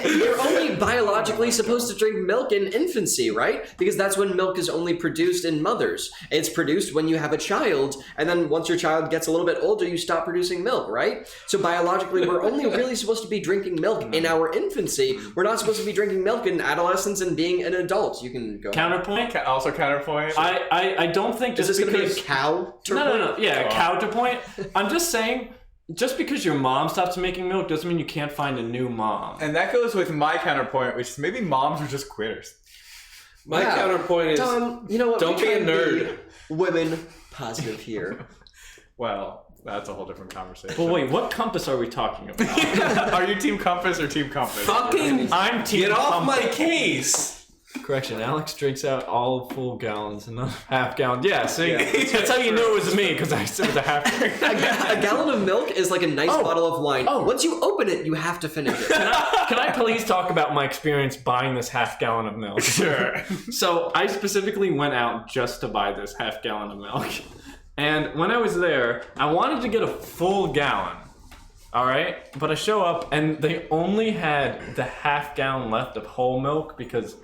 You're only biologically supposed to drink milk in infancy, right? Because that's when milk is only produced in mothers. It's produced when you have a child, and then once your child gets a little bit older, you stop producing milk, right? So biologically, we're only really supposed to be drinking milk in our infancy. We're not supposed to be drinking milk in adolescence and being an adult. You can go. Counterpoint. Also counterpoint. I don't think Is just this going to be because a cow? no. Yeah, Oh. counterpoint. I'm just saying. Just because your mom stops making milk doesn't mean you can't find a new mom. And that goes with my counterpoint, which is maybe moms are just quitters. My Yeah. counterpoint is Tom, you know what? don't We be try a and nerd. Women positive here. Well, that's a whole different conversation. But wait, what compass are we talking about? Are you Team Compass or Team Compass? fucking I'm team get off compass. my case. Correction, Alex drinks out all full gallons and not half gallons. Yeah, see, Yeah. that's how you knew it was me, because I said the half. A gallon of milk is like a nice bottle of wine. Once you open it, you have to finish it. Can I please talk about my experience buying this half gallon of milk? Sure. So I specifically went out just to buy this half gallon of milk. And when I was there, I wanted to get a full gallon. All right? But I show up and they only had the half gallon left of whole milk because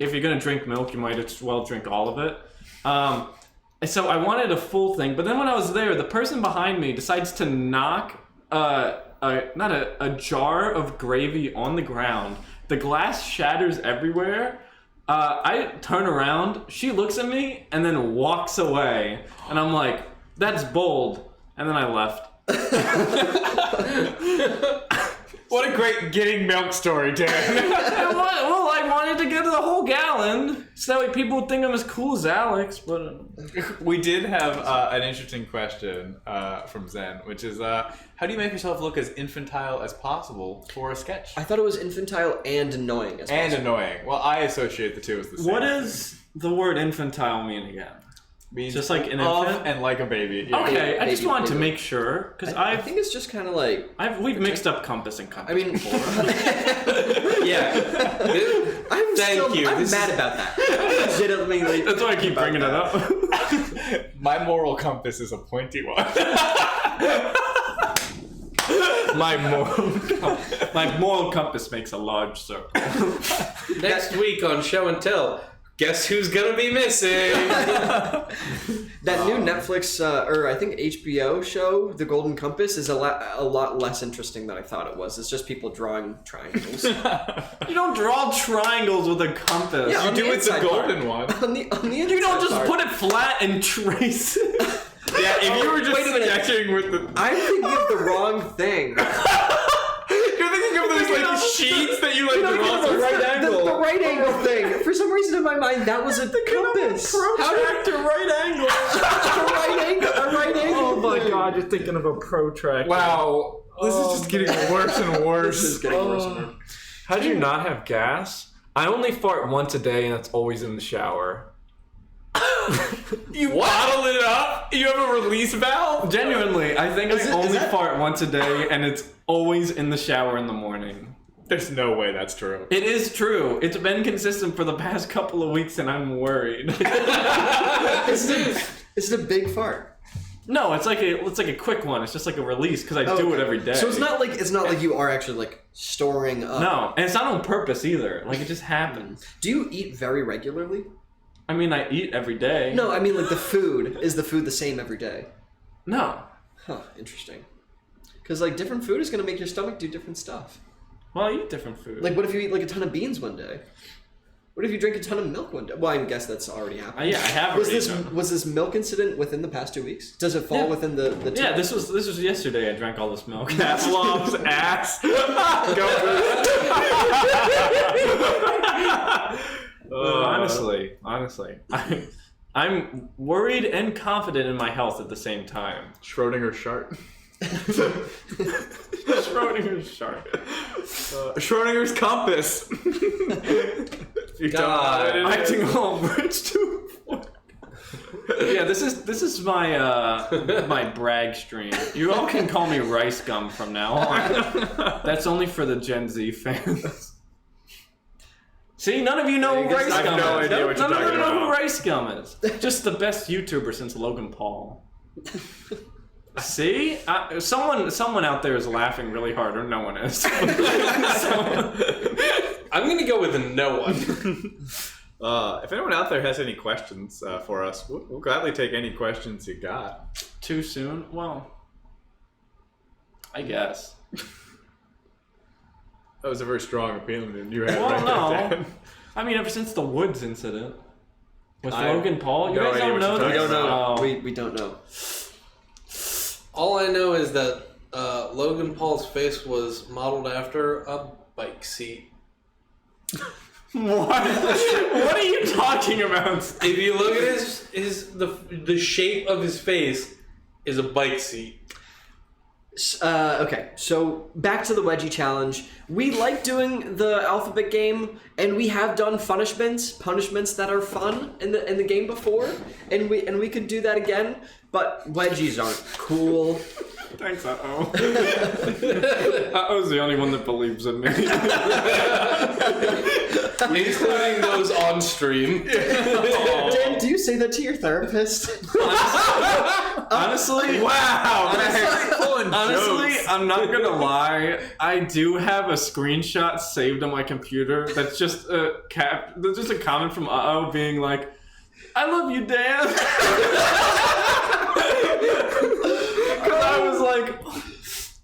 if you're going to drink milk, you might as well drink all of it. And so I wanted a full thing. But then when I was there, the person behind me decides to knock a jar of gravy on the ground. The glass shatters everywhere. I turn around, she looks at me, and then walks away. And I'm like, that's bold. And then I left. What a great getting milk story, Dan. Well, I wanted to get the whole gallon, so that way people would think I'm as cool as Alex, but... We did have an interesting question from Zen, which is, how do you make yourself look as infantile as possible for a sketch? I thought it was infantile and annoying. As And possible. annoying. Well, I associate the two as the same. What does the word infantile mean again? Means just like an of infant? and like a baby. Yeah. Okay, I just Baby, wanted to baby. make sure, because I think it's just kind of like. we've mixed up compass and compass I mean, before. Yeah. Thank you. I'm This mad is- about that. Legitimately. That's why I keep bringing it up. My moral compass is a pointy one. My moral compass makes a large circle. Next week on Show and Tell, guess who's gonna be missing? That new Netflix, or I think HBO show, The Golden Compass, is a lot less interesting than I thought it was. It's just people drawing triangles. You don't draw triangles with a compass. Yeah, on Do the it the inside part. golden one. on the You don't just put it flat and trace it. Yeah, if you were just wait a minute. sketching with the... I'm thinking of the wrong thing. You're thinking of those like sheets that you like draw the to right angle. The right angle thing. For some reason in my mind, that was a compass. Protractor right angle. A right angle. Oh my thing. god, you're thinking of a protractor. Wow. This is just getting worse and worse. This is getting worse and worse. How do you not have gas? I only fart once a day, and it's always in the shower. You bottle it up? You have a release valve? Genuinely, I think Is I only that- fart once a day, and it's always in the shower in the morning. There's no way that's true. It is true. It's been consistent for the past couple of weeks, and I'm worried. Is it a big fart? No, it's like a quick one. It's just like a release because I do it every day. So it's not like you are actually like storing up. No, and it's not on purpose either. Like it just happens. Do you eat very regularly? I mean, I eat every day. No, I mean like the food. Is the food the same every day? No. Huh, interesting. Because like different food is going to make your stomach do different stuff. Well, I eat different food. Like what if you eat like a ton of beans one day? What if you drink a ton of milk one day? Well, I guess that's already happened. Yeah, I have. Was this milk incident within the past 2 weeks? Does it fall within the Yeah, this was yesterday. I drank all this milk. Pavlov's ass. Honestly, I'm worried and confident in my health at the same time. Schrodinger's chart. Schrodinger's chart. Schrodinger's compass. God. Acting all rich to afford. Yeah, this is my my brag stream. You all can call me Rice Gum from now on. That's only for the Gen Z fans. See, none of you know who Rice Gum is. I have no idea what you're None of talking you know who about. Rice Gum is. Just the best YouTuber since Logan Paul. See? Someone out there is laughing really hard, or no one is. I'm gonna go with a no one. If anyone out there has any questions for us, we'll gladly take any questions you got. Too soon? Well, I guess. That was a very strong opinion you had. Well, right no. there, Dan. I mean, ever since the Woods incident with I Logan Paul, you no guys idea don't what know you're this? talking Oh. We don't know. All I know is that Logan Paul's face was modeled after a bike seat. What? What are you talking about? If you look at the shape of his face is a bike seat. Okay, so back to the wedgie challenge. We like doing the alphabet game, and we have done punishments that are fun in the game before, and we could do that again. But wedgies aren't cool. Thanks, Uh-oh. Uh-oh's the only one that believes in me. Including those on stream. Dan, do you say that to your therapist? Honestly, Wow! honestly, I'm not gonna lie. I do have a screenshot saved on my computer. That's just that's just a comment from Uh-oh being like, "I love you, Dan." Because I was like,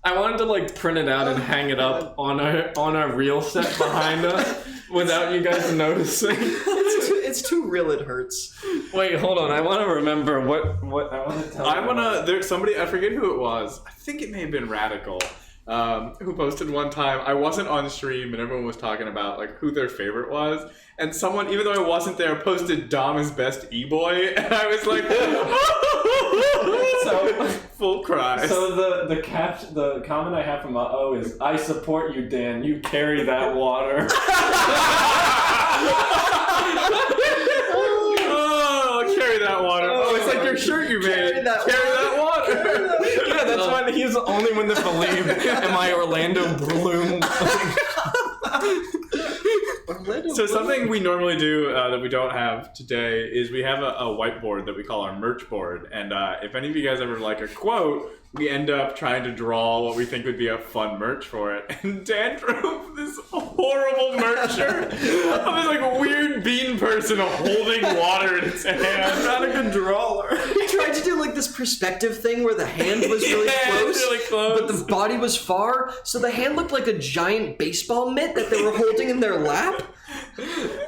I wanted to like print it out and hang it up on a reel set behind us without you guys noticing. It's too real. It hurts. Wait, hold on. I want to remember what I want to tell. There's somebody, I forget who it was. I think it may have been Radical, who posted one time. I wasn't on stream and everyone was talking about like who their favorite was. And someone, even though I wasn't there, posted Dom is best e-boy. And I was like, so full cry. So the comment I have from Uh-oh is, "I support you, Dan. You carry that water." Oh, carry that water. Oh, it's like your shirt you made. Carry that water. Yeah, that's why he's the only one that believed in my Orlando Bloom. So something we normally do that we don't have today is we have a whiteboard that we call our merch board. And if any of you guys ever like a quote, we end up trying to draw what we think would be a fun merch for it. And Dan drew this horrible merch shirt of this like weird bean person holding water in his hand. I'm not a good drawer. He tried to do like this perspective thing where the hand was really really close. but the body was far, so the hand looked like a giant baseball mitt that they were holding in their lap.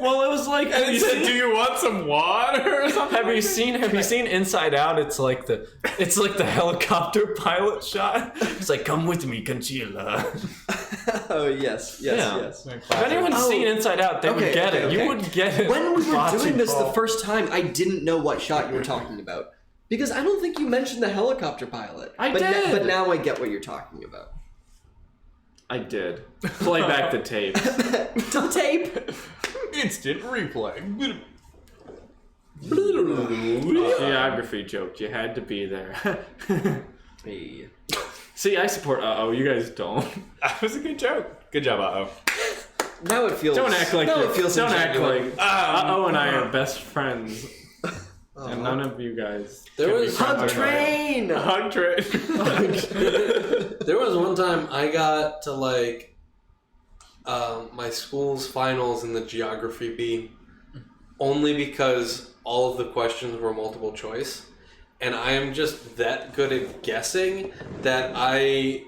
Well, it was like, And it said, "Do you want some water?" or something. Have you seen Inside Out? It's like the helicopter pilot shot. It's like, "Come with me, Conchila." Oh yes. If anyone's seen Inside Out, they would get it. You would get it. When we were watching doing this Paul. the first time, I didn't know what shot you were talking about. Because I don't think you mentioned the helicopter pilot. I but did. but now I get what you're talking about. I did. Play back the tape. The tape. Instant replay. Geography joke. You had to be there. Hey. See, I support you guys don't. That was a good joke. Good job, Uh-oh. Now it feels. Don't act like now it feels don't act ingenuine. like and I are best friends. And none of you guys. There was Hug train. Hug train. There was one time I got to like my school's finals in the geography bee only because all of the questions were multiple choice, and I am just that good at guessing that I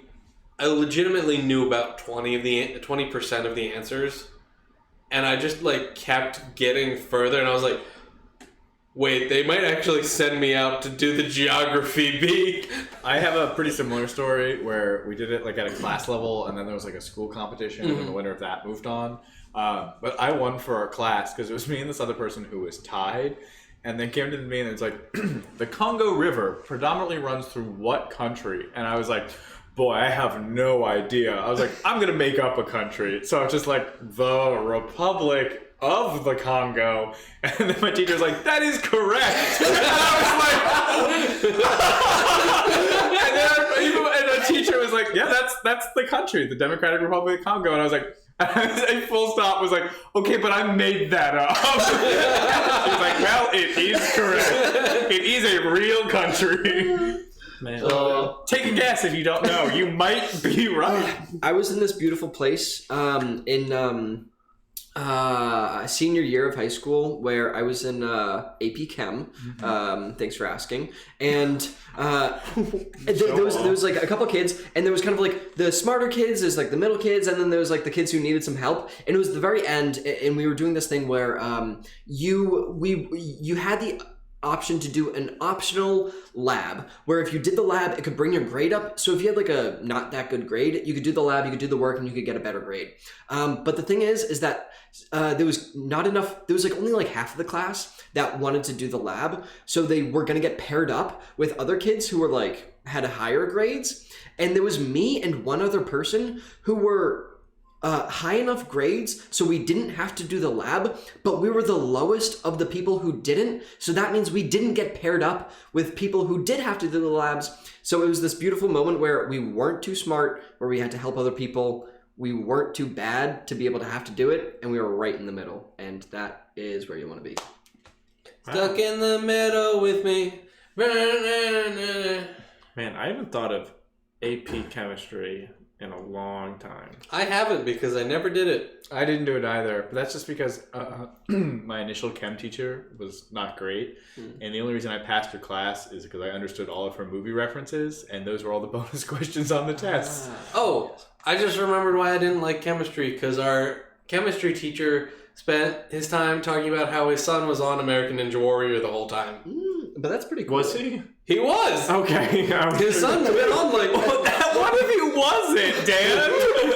legitimately knew about 20% of the answers, and I just like kept getting further, and I was like, wait, they might actually send me out to do the geography bee. I have a pretty similar story where we did it like at a class level, and then there was like a school competition, and the winner of that moved on. But I won for our class because it was me and this other person who was tied, and then came to me and it's like, the Congo River predominantly runs through what country? And I was like, boy, I have no idea. I was like, I'm gonna make up a country. So I was just like, the Republic of the Congo. And then my teacher was like, that is correct. And I was like, and the teacher was like, yeah, that's the country, the Democratic Republic of Congo. And I was like, a full stop was like, okay, but I made that up. She was like, well, it is correct. It is a real country. Man. Take a guess if you don't know. You might be right. I was in this beautiful place in senior year of high school where I was in AP Chem. Thanks for asking. And there was like a couple kids, and there was kind of like the smarter kids, there's like the middle kids, and then there was like the kids who needed some help. And it was the very end, and we were doing this thing where you had the option to do an optional lab where if you did the lab, it could bring your grade up. So if you had like a not that good grade, you could do the lab, you could do the work, and you could get a better grade. But the thing is that there was not enough, there was like only like half of the class that wanted to do the lab. So they were going to get paired up with other kids who were like, had higher grades. And there was me and one other person who were high enough grades so we didn't have to do the lab, but we were the lowest of the people who didn't. So that means we didn't get paired up with people who did have to do the labs. So it was this beautiful moment where we weren't too smart, where we had to help other people. We weren't too bad to be able to have to do it, and we were right in the middle. And that is where you want to be. Stuck in the middle with me. Man, I haven't thought of AP chemistry in a long time. I haven't because I never did it. I didn't do it either, but that's just because my initial chem teacher was not great, and the only reason I passed her class is because I understood all of her movie references, and those were all the bonus questions on the test. Oh, I just remembered why I didn't like chemistry, because our chemistry teacher spent his time talking about how his son was on American Ninja Warrior the whole time. But that's pretty cool. Was he? He was! Okay. His son's been on like... What if he wasn't, Dan?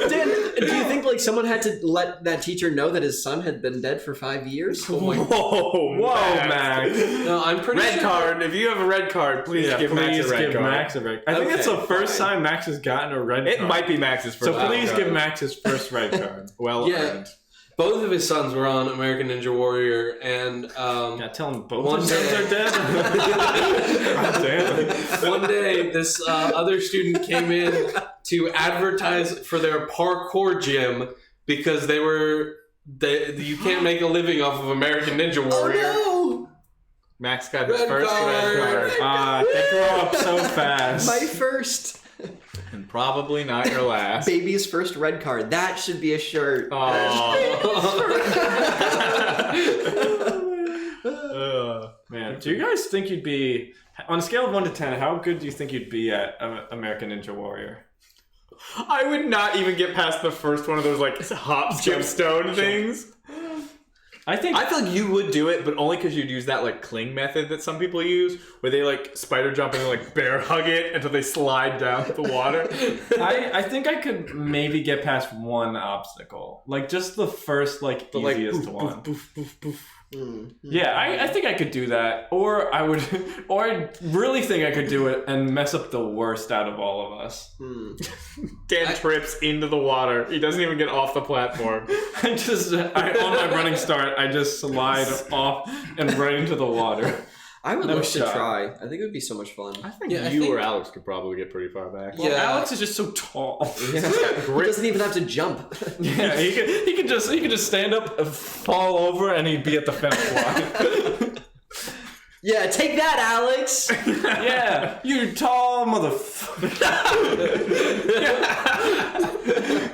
Dan, do you think like someone had to let that teacher know that his son had been dead for 5 years? Whoa, Max. No, I'm pretty Red sure... card. If you have a red card, please give Max a red card. Max a red card. I think it's the first time Max has gotten a red card. It might be Max's first. So please card. give Max his first red card. Well earned. Both of his sons were on American Ninja Warrior, and Yeah, tell him both one his sons day- are dead. God damn. one day this other student came in to advertise for their parkour gym because you can't make a living off of American Ninja Warrior. Oh Max got his Red first red card. They grow up so fast. no! My first. And probably not your last. Baby's first red card. That should be a shirt. Man, do you guys think you'd be, on a scale of 1 to 10, how good do you think you'd be at American Ninja Warrior? I would not even get past the first one of those like hop, skip, stone things. I feel like you would do it, but only because you'd use that like cling method that some people use, where they like spider jump and like bear hug it until they slide down the water. I think I could maybe get past one obstacle, like just the first like easiest one. Yeah, I think I could do that, or I really think I could do it and mess up the worst out of all of us. Dan trips into the water. He doesn't even get off the platform. On my running start, I just slide off and right into the water. I would No love to shot. try. I think it would be so much fun. I think Yeah, I you think- or Alex could probably get pretty far back. Yeah. Alex is just so tall. He doesn't even have to jump. Yeah, he could just stand up, fall over, and he'd be at the finish line. Yeah, take that, Alex. Yeah, you tall motherfucker.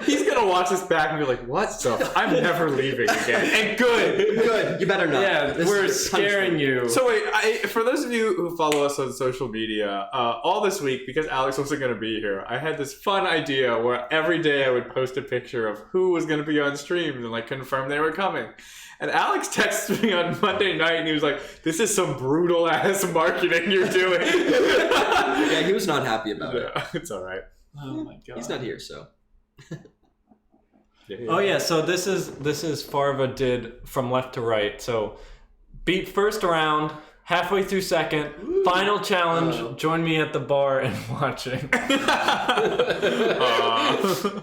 He's gonna watch this back and be like, "What the? I'm never leaving again." And good. Good. You better not. Yeah, This we're is scaring you. So wait, for those of you who follow us on social media, all this week, because Alex wasn't going to be here, I had this fun idea where every day I would post a picture of who was going to be on stream and like confirm they were coming. And Alex texted me on Monday night and he was like, "This is some brutal ass marketing you're doing." Yeah, he was not happy about it. Yeah, it's all right. Oh my god. He's not here, so. Oh yeah, so this is Farva did from left to right. So beat first round, halfway through second, final challenge, join me at the bar and watching.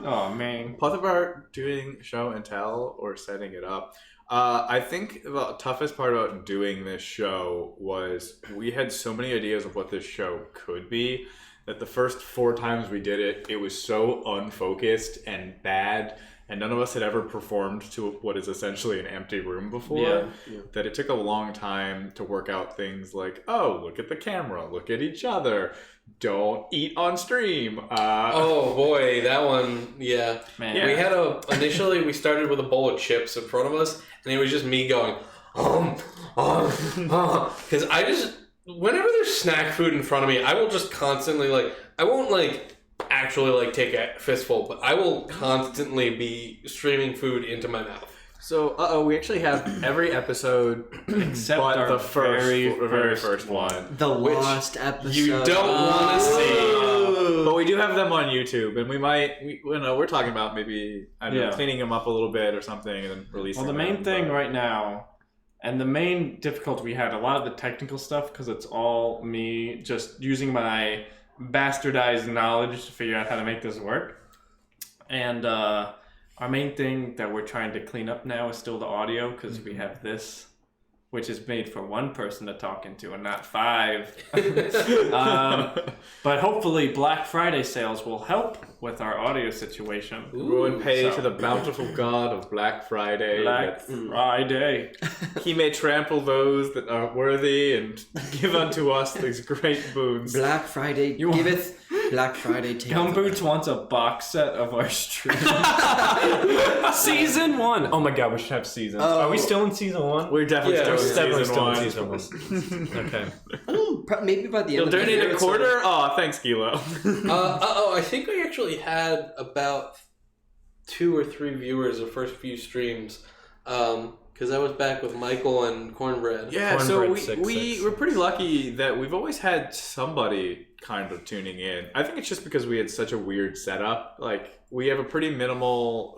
Oh man. Part about doing show and tell or setting it up. I think the toughest part about doing this show was we had so many ideas of what this show could be that the first 4 times we did it, it was so unfocused and bad, and none of us had ever performed to what is essentially an empty room before, that it took a long time to work out things like, oh, look at the camera, look at each other, don't eat on stream. Oh boy, that one, yeah. Man. Yeah. We had initially we started with a bowl of chips in front of us, and it was just me going, because I just, whenever there's snack food in front of me, I will just constantly I won't actually take a fistful, but I will constantly be streaming food into my mouth. So, we actually have every episode Except but our the very first first one. The Which lost episode. You don't want to see. But we do have them on YouTube, and we're talking about maybe, I don't know, cleaning them up a little bit or something and then releasing Well, the them. main thing right now, and the main difficulty we had, a lot of the technical stuff, because it's all me just using my bastardized knowledge to figure out how to make this work. And our main thing that we're trying to clean up now is still the audio, because we have this, which is made for one person to talk into and not 5. But hopefully Black Friday sales will help with our audio situation. Go and pay So- to the bountiful God of Black Friday. Black Friday. He may trample those that are worthy and give unto us these great boons. Black Friday You- giveth, Black Friday taketh. Gumboots wants a box set of our stream. Season 1. Oh my god, we should have seasons. Are we still in season 1? We're definitely Yeah, still we're in season still in one. season 1. Okay. Maybe by the end You'll of the donate year. a it's quarter? Oh, thanks, Gilo. I think we actually had about 2 or 3 viewers the first few streams, because I was back with Michael and Cornbread. Yeah, so Cornbread we 666. we're pretty lucky that we've always had somebody kind of tuning in. I think it's just because we had such a weird setup. We have a pretty minimal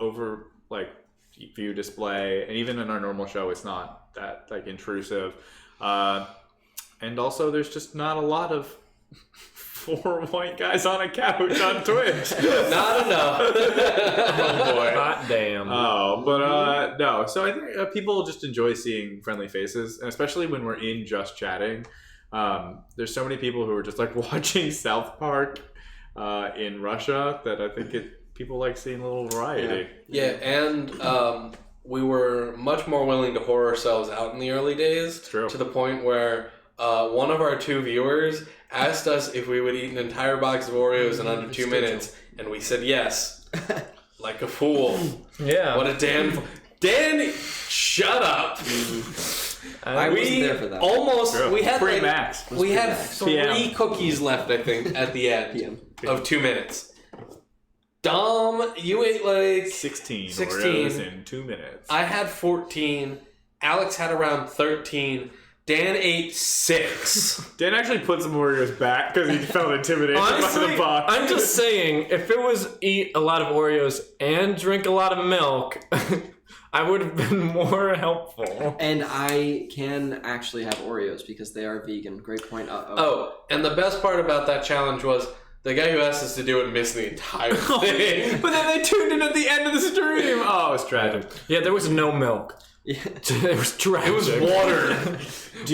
view display, and even in our normal show, it's not that intrusive. And also, there's just not a lot of 4 white guys on a couch on Twitch. Not enough. Oh boy. Hot damn. Oh, but no. So I think people just enjoy seeing friendly faces, and especially when we're in just chatting. There's so many people who are just watching South Park in Russia that I think people like seeing a little variety. Yeah, and we were much more willing to whore ourselves out in the early days. It's true. To the point where one of our 2 viewers asked us if we would eat an entire box of Oreos in under 2 minutes, and we said yes. Like a fool. Yeah. What a damn... Dan, shut up! I wasn't there for that. Almost... True. We had Pre-max. We had 3 PM. cookies left, I think, at the end PM. of 2 minutes. Dom, you ate 16 16. Oreos in 2 minutes. I had 14. Alex had around 13. Dan ate 6. Dan actually put some Oreos back because he felt intimidated by Honestly, the box. I'm just saying, if it was eat a lot of Oreos and drink a lot of milk, I would have been more helpful. And I can actually have Oreos because they are vegan. Great point. Oh, and the best part about that challenge was the guy who asked us to do it missed the entire thing. But then they tuned in at the end of the stream. Oh, it's tragic. Yeah, there was no milk. It was tragic. It was water.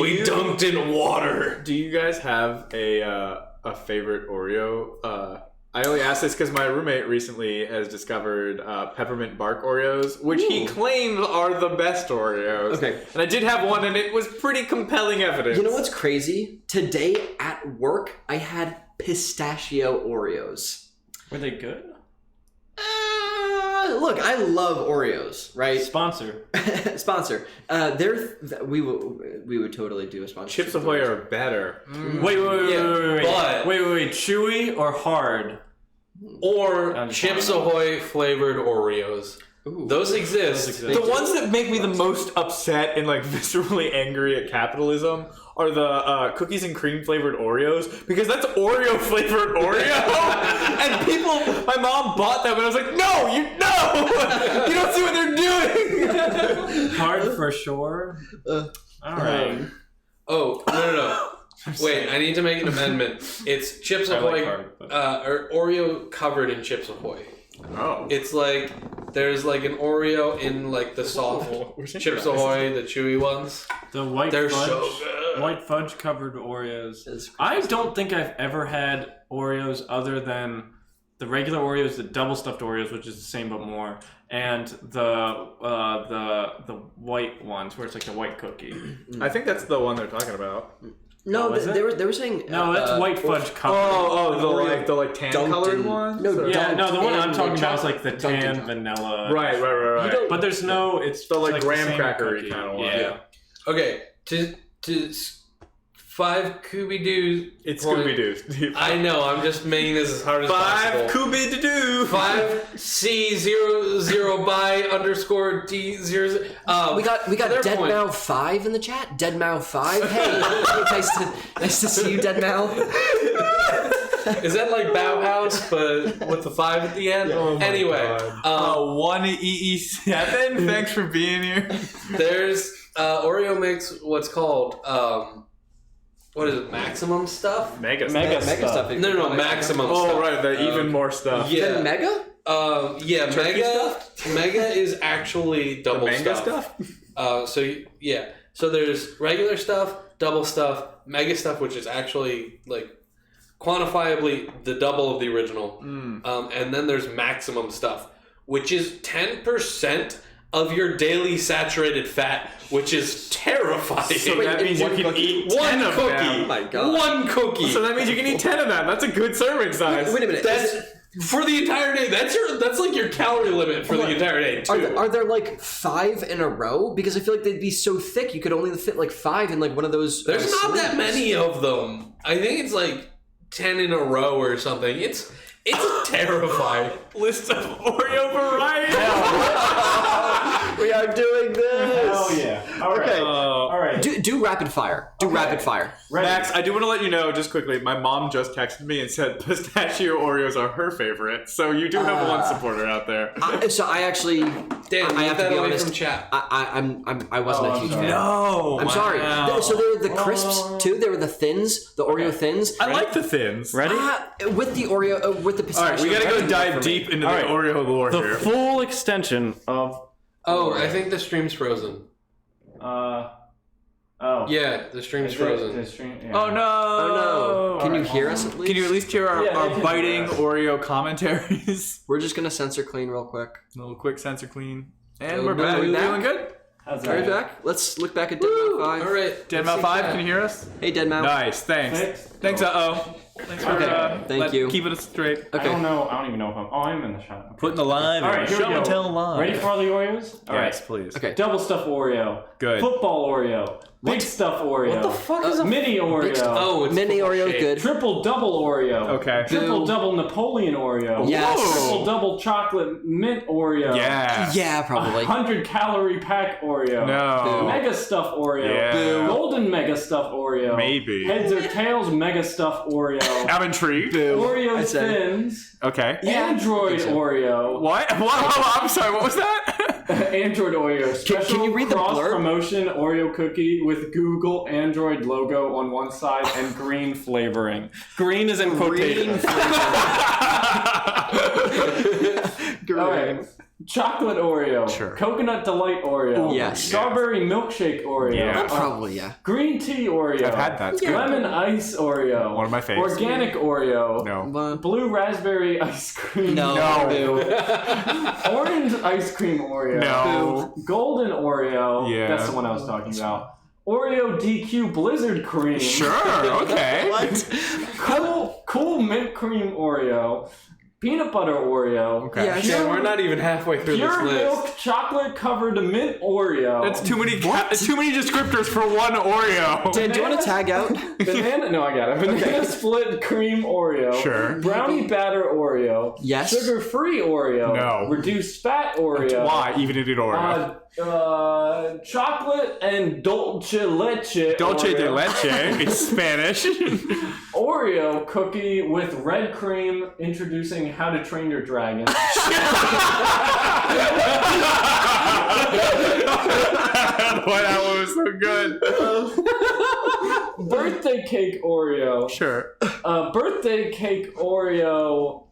We dunked in water. Do you guys have a favorite Oreo? I only ask this because my roommate recently has discovered peppermint bark Oreos, which he claims are the best Oreos. Okay. And I did have one, and it was pretty compelling evidence. You know what's crazy? Today at work, I had pistachio Oreos. Were they good? Look, I love Oreos, right? Sponsor. Sponsor. We would totally do a sponsor. Chips Ahoy are better. Wait, but- wait. Chewy or hard? Or Chips Ahoy flavored Oreos. Ooh. Those exist. The ones that make me the most upset and like viscerally angry at capitalism are the cookies and cream flavored Oreos, because that's Oreo flavored Oreo. And my mom bought them, and I was like, no, you don't see what they're doing. Hard for sure. All right. Oh, no. Wait, I need to make an amendment. It's Chips I Ahoy, like hard, but- or Oreo covered in Chips Ahoy. Oh. It's like, there's like an Oreo in like the soft Chips Ahoy, the chewy ones. The white They're fudge, so good. white fudge covered Oreos. It's I don't think I've ever had Oreos other than the regular Oreos, the double stuffed Oreos, which is the same but more, and the white ones where it's like the white cookie. I think that's the one they're talking about. No, Oh, is they were saying No, that's white fudge covered. The tan colored one. No, Yeah, no, the one I'm and talking about is chocolate. like the Dunked in tan vanilla. Right. But there's no, it's The, like, the graham same cracker-y cookie. kinda one. Yeah. Okay, to 5 Scooby-Doo. It's point- Scooby-Doo. I know, I'm just making this as hard as possible. 5 Scooby-Doo. 5C00 by underscore D00. We got their Dead point- Mao 5 in the chat. Dead Mao 5. Hey, nice to see you, Dead Mao. Is that like Bauhaus, but with the 5 at the end? Anyway, 1EE7. Thanks for being here. there's Oreo makes what's called what is it? Maximum stuff? Mega Mega stuff. No, maximum Oh, stuff. right. The even more stuff. Yeah. Then Mega? Yeah, Mega is actually double Manga stuff. stuff? So there's regular stuff, double stuff, mega stuff, which is actually like quantifiably the double of the original. And then there's maximum stuff, which is 10% of your daily saturated fat, which is terrifying. So that means you one can cookie? eat one 10 of cookie. them. Oh my god. One cookie. So that means you can eat 10 of them. That's a good serving size. Wait a minute. That's for the entire day. That's like your calorie limit for the entire day too. Are there like 5 in a row? Because I feel like they'd be so thick you could only fit like 5 in like one of those. There's not that sleeves. many of them. I think it's like 10 in a row or something. It's terrifying. List of Oreo varieties. We are doing this. Hell yeah. All right. Okay. All right. Do rapid fire. Do rapid fire. Ready. Max, I do want to let you know, just quickly, my mom just texted me and said pistachio Oreos are her favorite. So you do have one supporter out there. So I actually, Dan, I leave have to that be away honest. from chat. I wasn't Oh, a I'm huge sorry. fan. No. I'm sorry. So there were the crisps too. There were the thins, the Oreo thins. I like the thins. Ready? With the Oreo, with the pistachio. All right, we gotta go Ready dive for me. deep into All the right. Oreo lore The here. full extension of. Oh, I think the stream's frozen. Oh. Yeah, the stream's frozen. Oh no! Oh no! Can you Alright, hear hold us on. at least? Can you at least hear our, Yeah, I can biting hear us. Oreo commentaries? We're just gonna censor clean real quick. A little quick sensor clean. And Oh, we're no, back. we're You back. feeling good? How's Are we that? back? Let's look back at Dead Mouth 5. All right. Dead let's Mouth see 5, chat. can you hear us? Hey, Dead Mouth. Nice, thanks. Six. Thanks, uh-oh. Thanks for Okay, thank you. keeping us straight. I Okay. don't know. I don't even know if I'm. Oh, I'm in the shot. Okay. Putting the live All right, here we go. live. Ready for all the Oreos? All right. Yes, please. Okay. Double stuff Oreo. Good. Football Oreo. Big stuff Oreo. What the fuck is a Mini Oreo. Oh, it's Mini football Oreo shape. good. Triple double Oreo. Okay. Triple double Napoleon Oreo. Yes. Triple double chocolate mint Oreo. Yeah. Yeah, probably. 100-calorie pack Oreo. No. Mega stuff Oreo. Yeah. Golden mega stuff Oreo. Maybe. Heads or tails mega stuff Oreo. I'm intrigued. Oreo I said- Thins. Okay. Android Oreo. What? I'm sorry, what was that? Android Oreo. Special can you read the cross blurb? promotion Oreo cookie with Google Android logo on one side and green flavoring. Green is in quotation. Alright. Chocolate Oreo. Sure. Coconut Delight Oreo. Yes. Strawberry Milkshake Oreo. Yeah. Probably, yeah. Green Tea Oreo. I've had that. It's good. Lemon Ice Oreo. One of my favorites. Organic Oreo. No. Blue Raspberry Ice Cream. No. Orange Ice Cream Oreo. No. Golden Oreo. Yeah. That's the one I was talking about. Oreo DQ Blizzard Cream. Sure. Okay. What? Cool Mint Cream Oreo. Peanut Butter Oreo. Okay. Yeah, Yeah, we're not even halfway through Pure this list. milk chocolate covered mint Oreo. That's too many. Too many descriptors for one Oreo. Dan, do you want to tag out? Banana. No, I got it. Banana split cream Oreo. Sure. Brownie batter Oreo. Yes. Sugar-free Oreo. No. Reduced fat Oreo. Why even eat Oreo? Chocolate and dulce leche. Dulce Oreo. de leche. It's Spanish. Oreo cookie with red cream, introducing How to Train Your Dragon. Boy, that one was so good. Birthday cake Oreo. Sure. Birthday cake Oreo.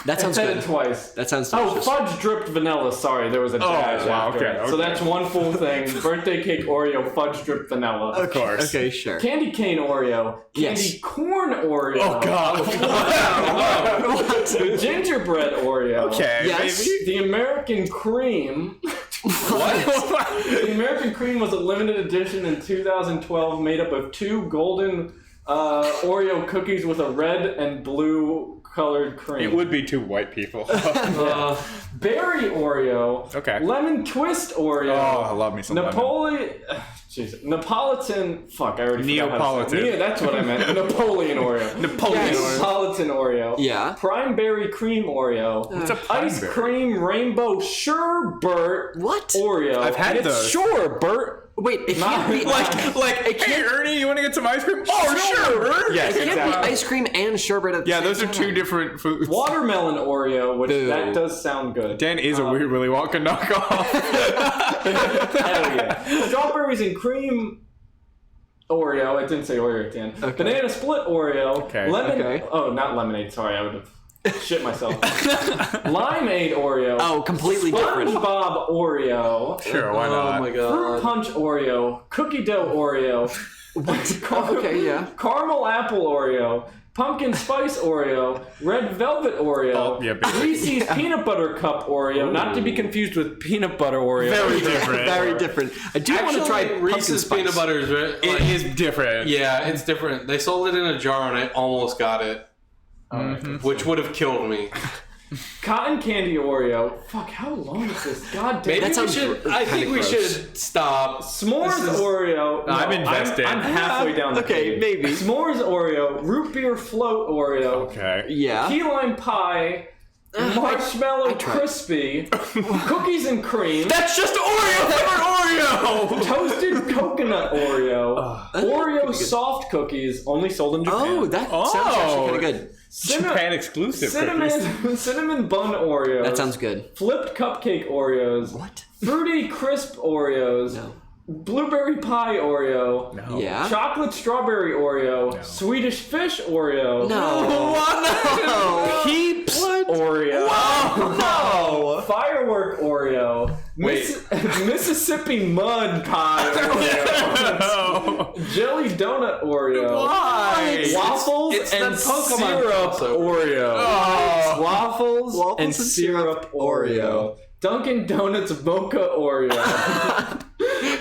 That sounds I said it good. twice. That sounds Oh, delicious. fudge dripped vanilla. Sorry, there was a dash wow, after okay, it. So okay. that's one full thing. Birthday cake Oreo, fudge dripped vanilla. Of course. Okay, sure. Candy cane Oreo. Candy Yes. corn Oreo. Oh God. Gingerbread Oreo. Okay. Yes. Maybe. The American Cream. The American Cream was a limited edition in 2012 made up of 2 golden Oreo cookies with a red and blue colored cream. It would be 2 white people. Berry Oreo. Okay. Lemon Twist Oreo. Oh, I love me some lemon. Neapolitan. Fuck, I already forgot how to say Neapolitan. it. That's what I meant. Napoleon Oreo. Napoleon Oreo. Neapolitan Oreo. Yeah. Prime Berry Cream Oreo. What's a prime Ice berry? Cream Rainbow Sherbet What? Oreo. I've had And it's those. Sherbet. Wait, it can't be Hey Ernie, you want to get some ice cream? Oh, sure. Yes, It can't be exactly. ice cream and sherbet at the Yeah, same those are 2 time. different foods. Watermelon Oreo, which Boo. that does sound good. Dan is a weird Willy Wonka knockoff. Hell yeah. Strawberries and cream Oreo. It didn't say Oreo at the end. Okay. Banana split Oreo. Okay. Lemon. Okay. Oh, not lemonade. Sorry, I would have shit myself. Limeade Oreo. Oh, completely different. SpongeBob Oreo. Sure, why Oh not? my Fruit god. Punch Oreo. Cookie dough Oreo. Okay, yeah. Caramel apple Oreo. Pumpkin spice Oreo. Red velvet Oreo. Oh, yeah, basic. Reese's peanut butter cup Oreo. Not to be confused with peanut butter Oreo. Very different. Very different. I do want to try Actually, Reese's pumpkin peanut spice. butter is It is different. yeah, it's different. They sold it in a jar and I almost got it, which would have killed me. Cotton candy Oreo. Fuck, how long is this? God damn. Maybe That we sounds should. r- I kinda think we gross. should stop. S'mores This is- Oreo. No, I'm invested. I'm halfway down the Okay, page. maybe. S'mores Oreo. Root beer float Oreo. Okay. Yeah. Key lime pie. Marshmallow I tried. crispy. Cookies and cream. That's just Oreo flavored Oreo. Toasted coconut Oreo. that's pretty Oreo good. soft cookies, only sold in Japan. Oh, that sounds actually kind of good. Japan exclusive cookies. Cinnamon bun Oreos. That sounds good. Flipped cupcake Oreos. What? Fruity crisp Oreos. No. Blueberry pie Oreo. No. Yeah. Chocolate strawberry Oreo. Swedish fish Oreo. No. No. Peeps Oreo. No. Firework Oreo. Mississippi mud pie Oreo. No. Jelly donut Oreo. Why? Waffles It's the and Pokemon syrup crossover. Oreo. Oh. Waffles and and syrup syrup Oreo. Dunkin' Donuts mocha Oreo.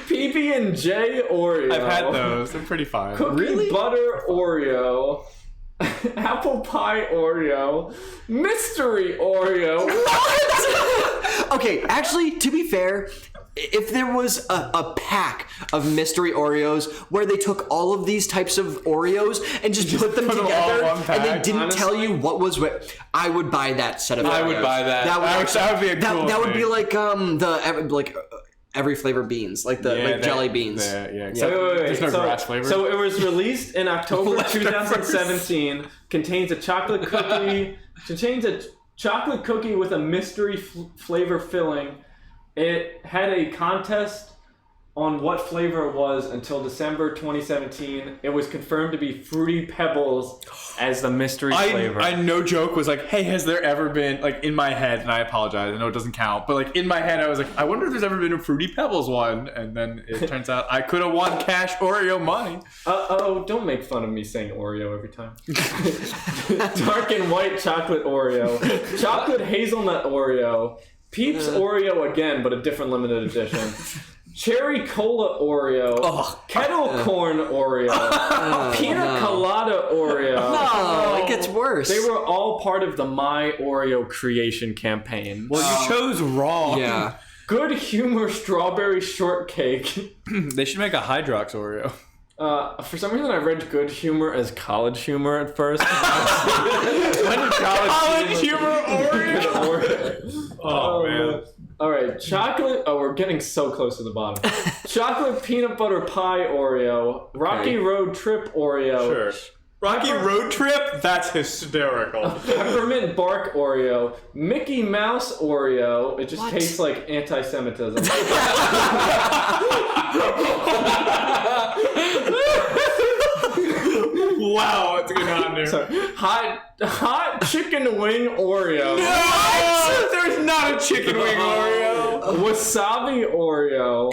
PB&J Oreo. I've had those. They're pretty fine. Cookie butter Oreo. Apple pie Oreo. Mystery Oreo. Okay, actually, to be fair, if there was a pack of mystery Oreos where they took all of these types of Oreos and just put them put them all in together one and they pack, didn't tell you what was what, I would buy that set of Oreos. I would buy that. That would, That would be a cool that would be thing. like every flavor beans, like jelly beans. Yeah, Wait, except there's no grass flavor. So it was released in October 2017. Contains a chocolate cookie. Contains a chocolate cookie with a mystery flavor filling. It had a contest on what flavor it was until December 2017. It was confirmed to be Fruity Pebbles as the mystery flavor. I no joke was like, hey, has there ever been, like, in my head, and I apologize, I know it doesn't count, but like in my head I was like, I wonder if there's ever been a Fruity Pebbles one, and then it turns out I could have won cash Oreo money. Oh, don't make fun of me saying Oreo every time. Dark and white chocolate Oreo, chocolate hazelnut Oreo, Peeps Oreo again, but a different limited edition. Cherry Cola Oreo, Kettle Corn Oreo, Pina Colada Oreo. No, it gets worse. They were all part of the My Oreo creation campaign. Well, you chose wrong. Yeah. Good Humor Strawberry Shortcake. They should make a Hydrox Oreo. For some reason, I read Good Humor as College Humor at first. College Humor Oreo. Oh, man. All right, chocolate. Oh, we're getting so close to the bottom. Chocolate peanut butter pie Oreo, Rocky Road Trip Oreo, Sure. Rocky Road Trip? That's hysterical. Peppermint Bark Oreo, Mickey Mouse Oreo. It just tastes like anti-Semitism. Wow, what's going on there? Sorry. Hot chicken wing Oreo. What? There's not a chicken wing Oreo. Wasabi Oreo.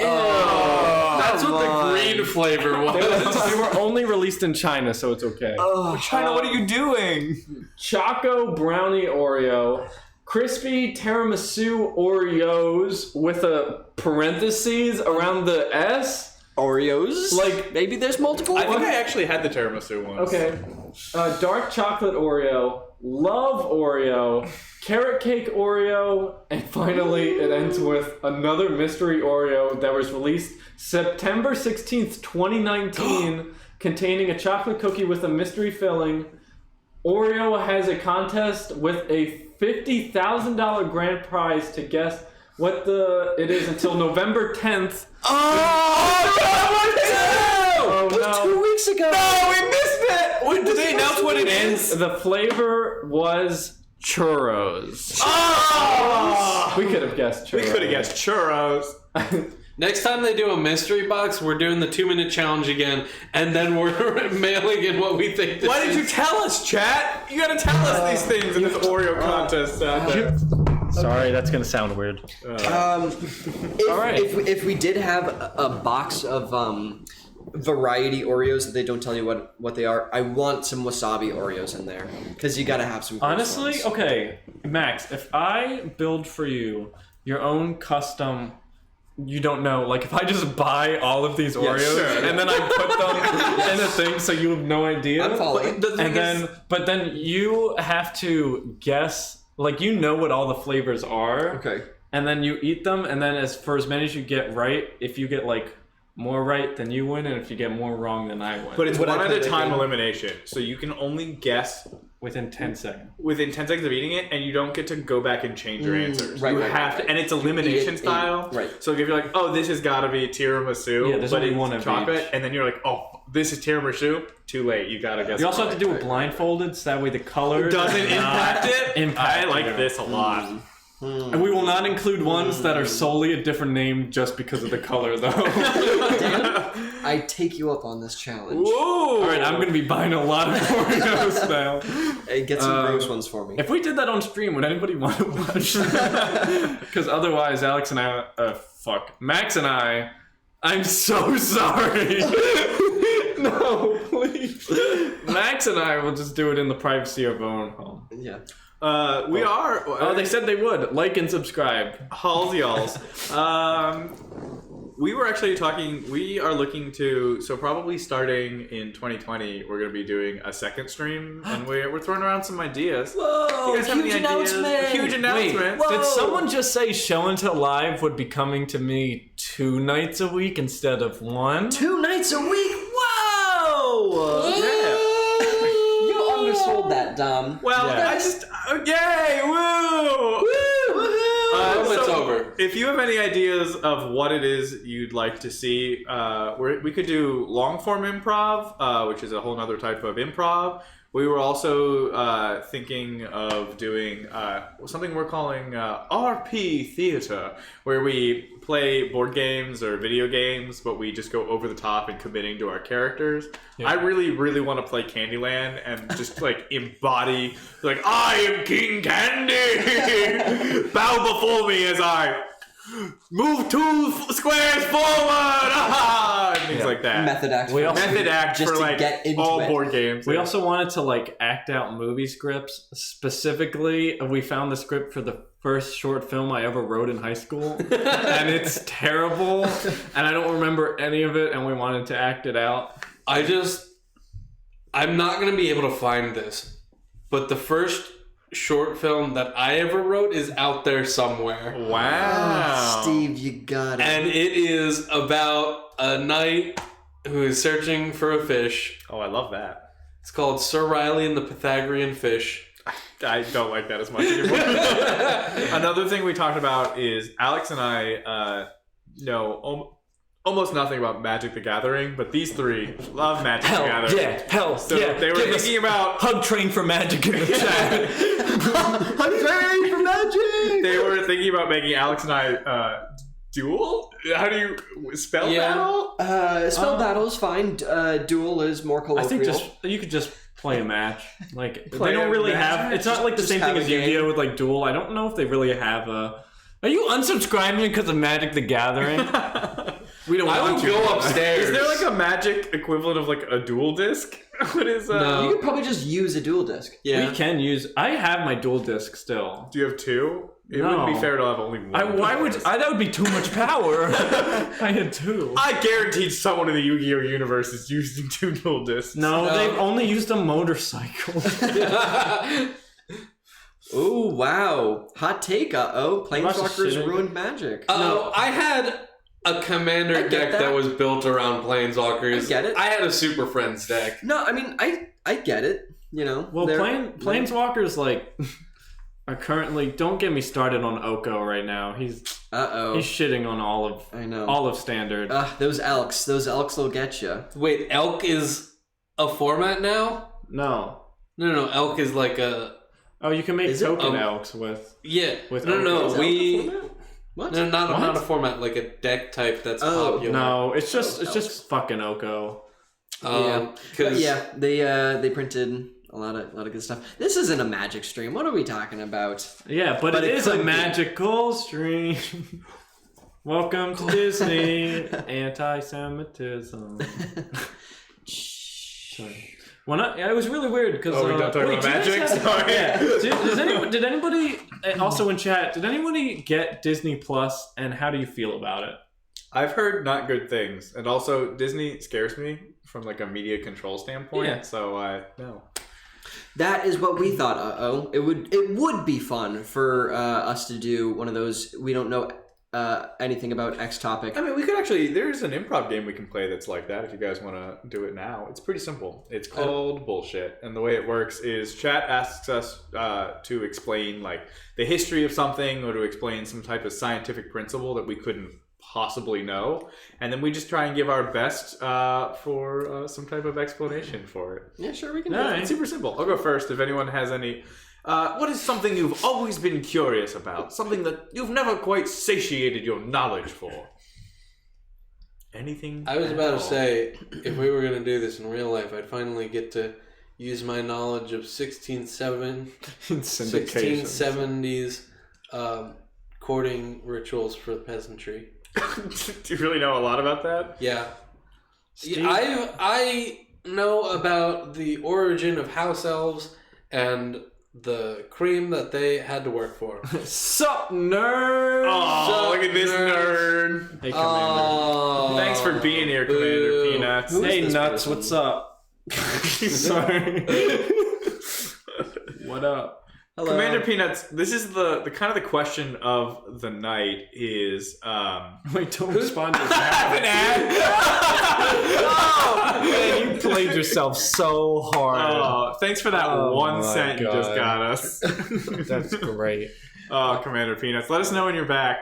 That's what the green flavor was. They were only released in China, so it's okay. China, what are you doing? Choco Brownie Oreo. Crispy Tiramisu Oreos with a parentheses around the S. Oreos? Like, maybe there's multiple? I think I actually had the tiramisu once. Okay. Dark chocolate Oreo, love Oreo, carrot cake Oreo, and finally it ends with another mystery Oreo that was released September 16th, 2019, containing a chocolate cookie with a mystery filling. Oreo has a contest with a $50,000 grand prize to guess what it is until November 10th. Oh, no! 2 weeks ago! No, we missed it! When did they announce what it is? The flavor was churros. We could have guessed churros. We could have guessed churros. Next time they do a mystery box, we're doing the 2-minute challenge again, and then we're mailing in what we think this Why did you is. tell us, chat? You gotta tell us these things in this Oreo contest out there. Sorry, that's gonna sound weird. If we did have a box of variety Oreos that they don't tell you what they are, I want some wasabi Oreos in there because you gotta have some. Honestly, ones. okay, Max, if I build for you your own custom, you don't know, like if I just buy all of these Oreos and then I put them in a thing so you have no idea. I'm following. But then you have to guess, like you know what all the flavors are. Okay. And then you eat them, and then for as many as you get right, if you get like more right, then you win, and if you get more wrong, then I win. But it's What one I at a put time in. elimination, so you can only guess within 10 seconds. within 10 seconds of eating it, and you don't get to go back and change your answers. right, you right, have right. to, and it's elimination Eat it, style. right. So if you're like, oh, this has got to be tiramisu, Yeah, there's but only it's one of chocolate, each. and then you're like, oh, this is tiramisu. Too late. You gotta guess. You also it have to do right. it blindfolded, so that way the color Doesn't impact it. impact I like you. this a lot. And we will not include ones that are solely a different name just because of the color, though. I take you up on this challenge. Whoa! All right, I'm going to be buying a lot of Oreos now. Hey, get some gross ones for me. If we did that on stream, would anybody want to watch? Because otherwise, Max and I, I'm so sorry. No, please. Max and I will just do it in the privacy of our own home. Yeah. We are. Oh, they said they would. Like and subscribe. Halls y'alls. We were actually talking, we are looking to, so probably starting in 2020, we're going to be doing a second stream, and we're throwing around some ideas. Whoa! You guys have any Huge ideas? announcement! Huge announcement! Whoa. Did someone just say Show and Tell Live would be coming to me 2 nights a week instead of 1? 2 nights a week? Whoa! You undersold that, Dom. Well, Yeah. I just, yay, woo! It's So, over. If you have any ideas of what it is you'd like to see, we could do long form improv, which is a whole other type of improv. We were also thinking of doing something we're calling RP Theater, where we play board games or video games, but we just go over the top and committing to our characters. Yeah. I really, really want to play Candyland and just like embody, like, I am King Candy! Bow before me as I move 2 squares forward! And things like that. Method act. Method act just for to like get into all it. board games. We also wanted to like act out movie scripts. Specifically, we found the script for the first short film I ever wrote in high school, and it's terrible, and I don't remember any of it, and we wanted to act it out. I'm not going to be able to find this, but the first short film that I ever wrote is out there somewhere. Wow. Oh, Steve, you got it. And it is about a knight who is searching for a fish. Oh, I love that. It's called Sir Riley and the Pythagorean Fish. I don't like that as much anymore. Another thing we talked about is Alex and I know almost nothing about Magic the Gathering, but these three love Magic the Gathering. So they were thinking about Hug Train for Magic in the chat. I'm ready for magic! They were thinking about making Alex and I duel? How do you spell battle? Spell battle is fine. Duel is more colloquial. I think you could just play a match. Like Play they don't a really match? have. It's not like the Just same have thing a as game. Yu-Gi-Oh with like Duel. I don't know if they really have a. Are you unsubscribing because of Magic the Gathering? We don't I want will you. go upstairs. Is there like a Magic equivalent of like a dual disc? What is No. You could probably just use a dual disc. Yeah. We can use. I have my dual disc still. Do you have 2? It No. wouldn't be fair to have only one. Why would that would be too much power? I had 2. I guarantee someone in the Yu-Gi-Oh universe is using 2 dual discs. No, they've only used a motorcycle. Ooh, wow. Hot take, Planeswalkers shitting. ruined Magic. No, I had a commander I get deck that was built around Planeswalkers. I get it. I had a Super Friends deck. No, I mean, I get it. You know. Well, they're- Planeswalkers like are currently. Don't get me started on Oko right now. He's Uh-oh. shitting on I know. all of Standard. Those elks will get you. Wait, Elk is a format now? No. No, Elk is like a... Oh, you can make Is it? token elks with. Yeah. With no, Oko. Is we... elk a format? What? No, not What? a format, like a deck type that's Oh, popular. No, it's just elks. fucking Oko. Yeah. Cause Yeah, they printed a lot of good stuff. This isn't a Magic stream. What are we talking about? Yeah, but it is a could be. magical stream. Welcome to Disney. Anti-Semitism. Sorry. Well, it was really weird because. Oh, we don't talk about Magic? Sorry. Yeah. Did anybody also in chat? Did anybody get Disney Plus, and how do you feel about it? I've heard not good things, and also Disney scares me from like a media control standpoint. Yeah. So no. That is what we thought. It would be fun for us to do one of those. We don't know anything about X topic. I mean, we could actually. There's an improv game we can play that's like that. If you guys want to do it now, it's pretty simple. It's called Bullshit, and the way it works is chat asks us to explain like the history of something or to explain some type of scientific principle that we couldn't possibly know, and then we just try and give our best for some type of explanation for it. Yeah, sure, we can do All it. right. It's super simple. I'll go first. If anyone has any. What is something you've always been curious about? Something that you've never quite satiated your knowledge for? Anything? I was at about all? to say, if we were going to do this in real life, I'd finally get to use my knowledge of 1670s courting rituals for the peasantry. Do you really know a lot about that? Yeah. Steve? I know about the origin of house elves and the cream that they had to work for. Sup, nerd? Oh, look at this nerd. Hey, Commander. Thanks for being here, Commander Boo. Peanuts. Who is Hey, this nuts. person? What's up? Sorry. What up? Hello. Commander Peanuts, this is the kind of the question of the night is Wait, don't respond to an that. ad. Oh, man, you played yourself so hard. Oh, thanks for that Oh 1 my cent you just God. got us. That's great. Oh, Commander Peanuts, let us know when you're back.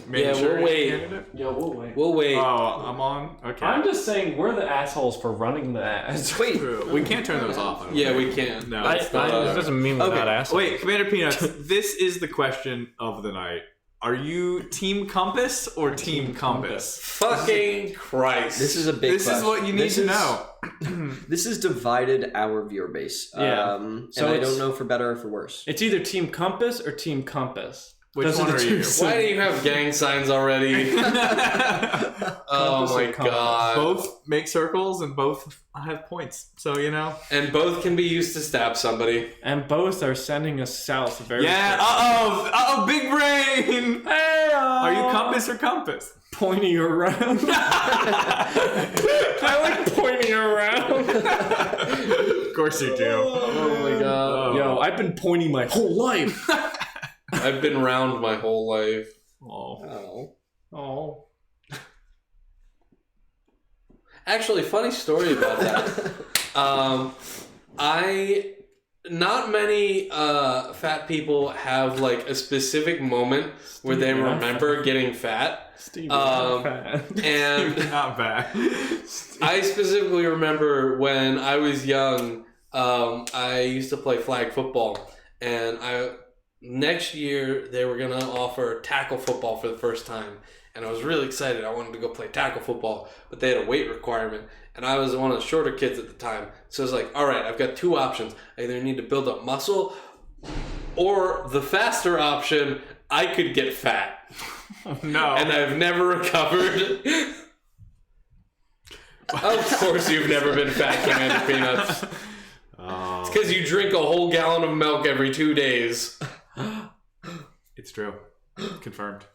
we'll wait. Candidate? Yeah, we'll wait. We'll wait. Oh, I'm on? Okay. I'm just saying we're the assholes for running the ads. Wait, True. We can't turn those off. I don't Yeah, think. we can. No, It it's not. doesn't mean we're Okay. not assholes. Wait, Commander Peanuts, this is the question of the night. Are you Team Compass or Team Compass? Fucking Christ. this is a big This is question. what you need to know. This has divided our viewer base. Yeah. So I it's- don't know for better or for worse. It's either Team Compass or Team Compass. Which Those one the are two you? Why do you have gang signs already? Oh Compass my or compass? god. Both make circles and both have points. So, you know. And both can be used to stab somebody. And both are sending us south very Yeah, quickly. uh-oh, big brain! Hey, Are you Compass or Compass? pointing around? I like pointing around. Of course you do. Oh my god. Yo, I've been pointing my whole life. I've been round my whole life. Oh. Oh. Actually, funny story about that. Not many fat people have like a specific moment where they Steve, remember getting fat. Steve, And Not bad. I specifically remember when I was young, I used to play flag football, and next year they were gonna offer tackle football for the first time, and I was really excited. I wanted to go play tackle football, but they had a weight requirement, and I was one of the shorter kids at the time. So I was like, all right, I've got two options. I either need to build up muscle, or the faster option, I could get fat. No. And I've never recovered. Of course you've never been fat, Commander Peanuts. It's because you drink a whole gallon of milk every 2 days. It's true. Confirmed.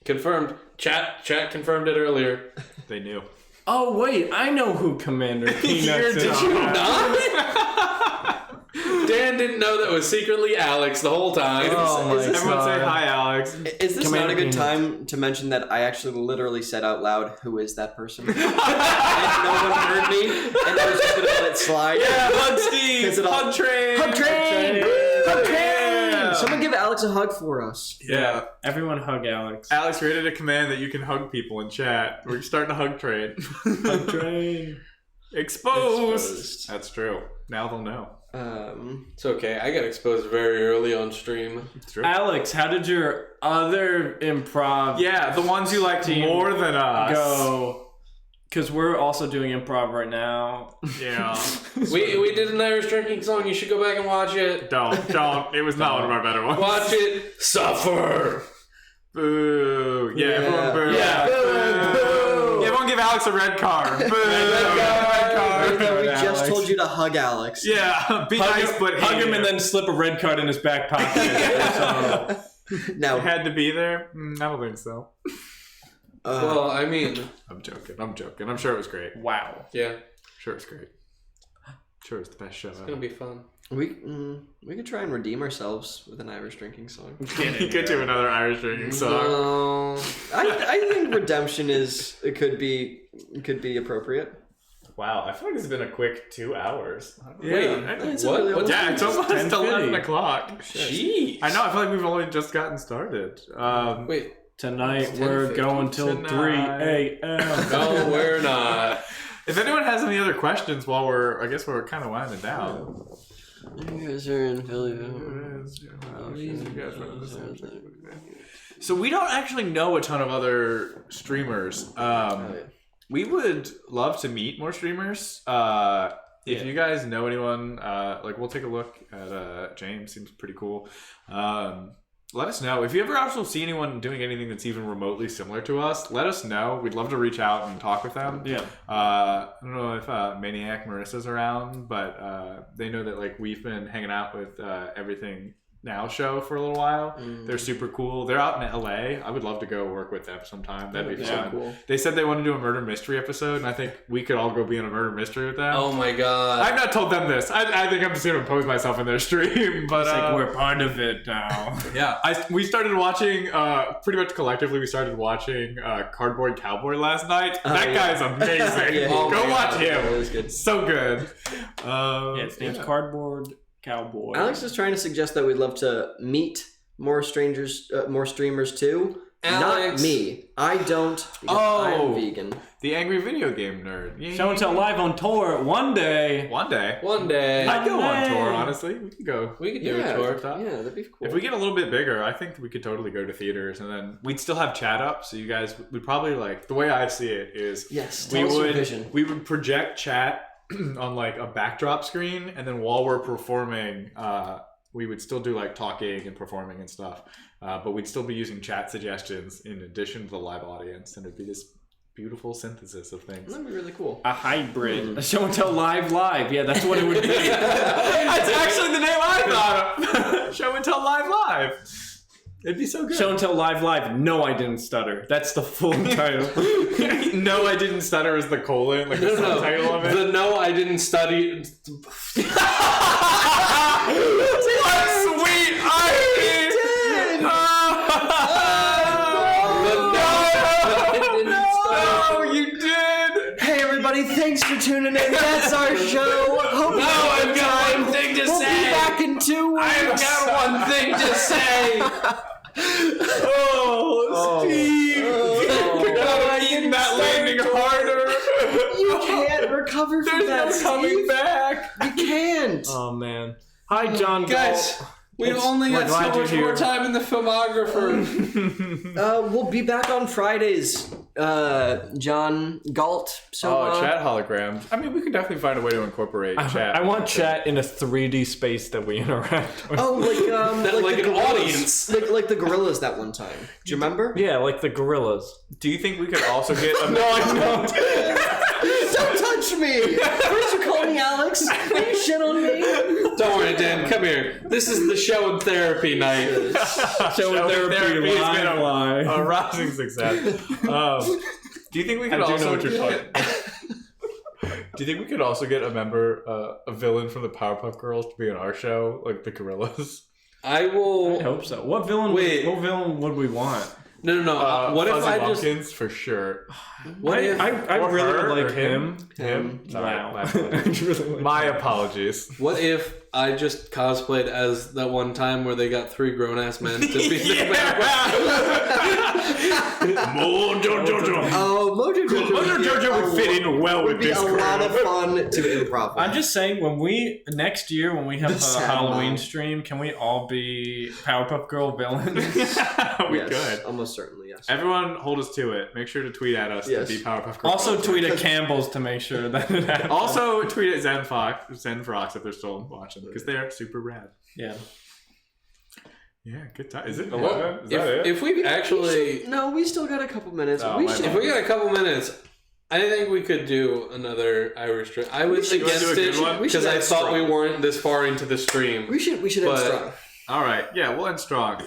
Confirmed. Chat confirmed it earlier. They knew. Oh wait, I know who Commander Peanuts is. Did you not? Dan didn't know that was secretly Alex the whole time. Oh my Everyone say God. hi, Alex. Is this Commander not a good Peanuts. time to mention that I actually literally said out loud, "Who is that person?" and no one heard me, and I was just gonna let it slide. Yeah, hug Steve. Is it all- Hug train. Hug train! Hug train! Yeah. Someone give Alex a hug for us. Yeah. Everyone hug Alex. Alex created a command that you can hug people in chat. We're starting a hug train. Hug train. Exposed. That's true. Now they'll know. It's okay. I got exposed very early on stream. It's true. Alex, how did your other improv Yeah, the ones you liked Team more than us. go? Because we're also doing improv right now. Yeah. We did an Irish drinking song. You should go back and watch it. Don't. It was not one of our better ones. Watch it. Suffer. Boo. Yeah, Yeah. everyone boo. Yeah. Boo. Yeah, everyone give Alex a red card. Boo. Red card. We just Alex. told you to hug Alex. Yeah, be nice, but hug hate him and then slip a red card in his back pocket. So, Now, it had to be there? I don't think so. Well, I mean, I'm joking. I'm sure it was great. wow. yeah, Sure it's great. Sure it's the best show it's ever. gonna be fun. we could try and redeem ourselves with an Irish drinking song. You could do another Irish drinking song. No. I think redemption could be appropriate. Wow, I feel like it's been a quick 2 hours. Wait, It's what? really What's- Yeah, it's almost 10:50. 11 o'clock. Jeez. I know, I feel like we've only just gotten started. Wait. Tonight It's we're 10:50 going till tonight. 3 a.m. No, we're not. If anyone has any other questions while we're kind of winding down. You guys are in Philly. So we don't actually know a ton of other streamers. We would love to meet more streamers. If you guys know anyone, we'll take a look at James. Seems pretty cool. Let us know. If you ever also see anyone doing anything that's even remotely similar to us, let us know. We'd love to reach out and talk with them. Yeah. I don't know if Maniac Marissa's around, but they know that we've been hanging out with Everything Now show for a little while. They're super cool. They're out in LA. I would love to go work with them sometime. That'd be fun. Cool. They said they want to do a murder mystery episode, and I think we could all go be in a murder mystery with them. Oh my god. I've not told them this. I think I'm just going to impose myself in their stream. But It's like we're part of it now. yeah, we started watching, pretty much collectively, we started watching Cardboard Cowboy last night. That guy's amazing. Yeah. Oh Go my watch God, him. that was good. So good. Yeah, its name's Cardboard Cowboy. Alex is trying to suggest that we'd love to meet more strangers, more streamers too. Alex. Not me. I don't because I'm vegan. The angry video game nerd. Yay. Show and tell live on tour one day. One day. One day. I'd go on Yay. tour, honestly. We could go. We could do a tour. Yeah, that'd be cool. If we get a little bit bigger, I think we could totally go to theaters, and then we'd still have chat up. So you guys would probably like the way I see it is Yes, we tell us your would vision. we would project chat on like a backdrop screen, and then while we're performing, we would still do like talking and performing and stuff, but we'd still be using chat suggestions in addition to the live audience, and it'd be this beautiful synthesis of things. That'd be really cool. A hybrid. A show and tell live. Yeah, that's what it would be. That's actually the name I thought of. Show and tell live. It'd be so good. Show and tell live. No, I didn't stutter. That's the full title. No, I didn't stutter is the colon, like the subtitle of it. The no, I didn't study. What sweet irony! No, you did! Hey everybody, thanks for tuning in. That's our show. Hope you had a good time. one thing to We'll be back in 2 weeks. I've got one thing to say. Steve! I Keep that landing harder! You can't recover from that, There's no coming Steve. back! You can't. Oh man. Hi, John. Guys, we've only we're got glad so much you're more here. time in the filmographer. We'll be back on Fridays. John Galt. So, Chat holograms. I mean, we could definitely find a way to incorporate chat. I want chat in a 3D space that we interact with. Oh, like Like the an gorillas. audience. Like the gorillas that one time. Do you remember? Yeah, like the gorillas. Do you think we could also get a No, I don't. Don't touch me! First you call me Alex, then you shit on me. Don't worry, Dan. Come here. This is the show and therapy night. Show and therapy therapy has been live. a rousing success. Do you think we could I do also know what you're get... Do you think we could also get a member, a villain from the Powerpuff Girls to be on our show, like the Gorillas? I I will. hope so. What villain? Wait. What villain would we want? No. What if Fuzzy I just? Lumpkins, for sure. What if? I Or really her, would or like him. Him? Sorry, Wow. my I apologies. really like My him. apologies. What if I just cosplayed as that one time where they got 3 grown-ass men to be the Mojo Jojo. Oh, Mojo Jojo. Mojo Jojo would fit in well Would with be this a lot of crew. fun to improv. I'm just saying, next year when we have a sad Halloween mom. stream, can we all be Powerpuff Girl villains? We Yes, could. almost certainly, yes. Everyone hold us to it. Make sure to tweet at us Yes. to be Powerpuff Girls. Also tweet at Campbell's to make sure that it happens. Also tweet at Zenfrox if they're still watching, because they're super rad. Yeah. Yeah, good time. Is it? Well, 11? Is that it? if we actually, No, we still got a couple minutes. Oh, we my should. if we got a couple minutes, I think we could do another Irish trip. I was should- against You wanna do a it good one? We should because I end thought we strong. weren't this far into the stream. We should end But- strong. All right, yeah, we'll end strong.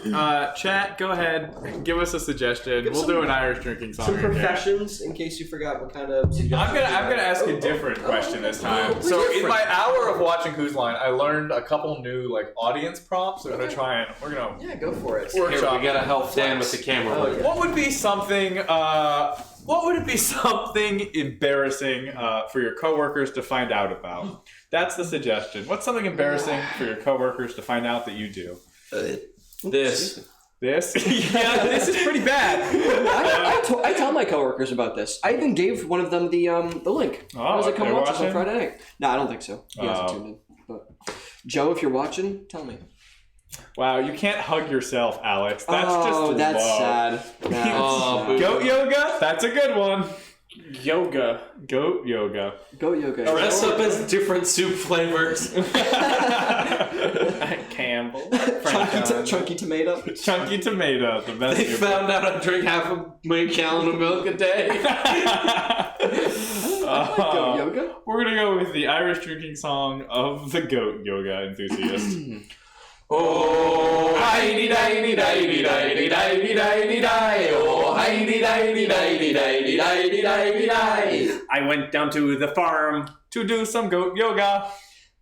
Chat, go ahead, give us a suggestion. We'll do an Irish drinking song. Some right here. professions, in case you forgot what kind of suggestions. I'm gonna ask a different question this time. So in my hour of watching Who's Line, I learned a couple new like audience prompts. We're gonna try and we're gonna Yeah, go for it. Here, workshop. we gotta help Dan with the camera. Oh, work. yeah. What would be something? What would it be something embarrassing for your coworkers to find out about? That's the suggestion. What's something embarrassing for your coworkers to find out that you do? This. This? Yeah, this is pretty bad. I tell my coworkers about this. I even gave one of them the link. Oh, I was like, come they're watch us on watching? Friday night. No, I don't think so. He hasn't Oh. tuned in. But Joe, if you're watching, tell me. Wow, you can't hug yourself, Alex. That's just that's low. sad. That's Oh, sad. boo. Goat yoga? That's a good one. Yoga. Goat yoga. Go yoga. Dress up as different soup flavors. Campbell. Chunky tomato. Chunky tomato, the best. They found out I drink half a gallon of milk a day. Go yoga. We're gonna go with the Irish drinking song of the goat yoga enthusiast. Oh, hi-de di di di di di di di oh, hi-de di di di di di di. I went down to the farm. To do some goat yoga.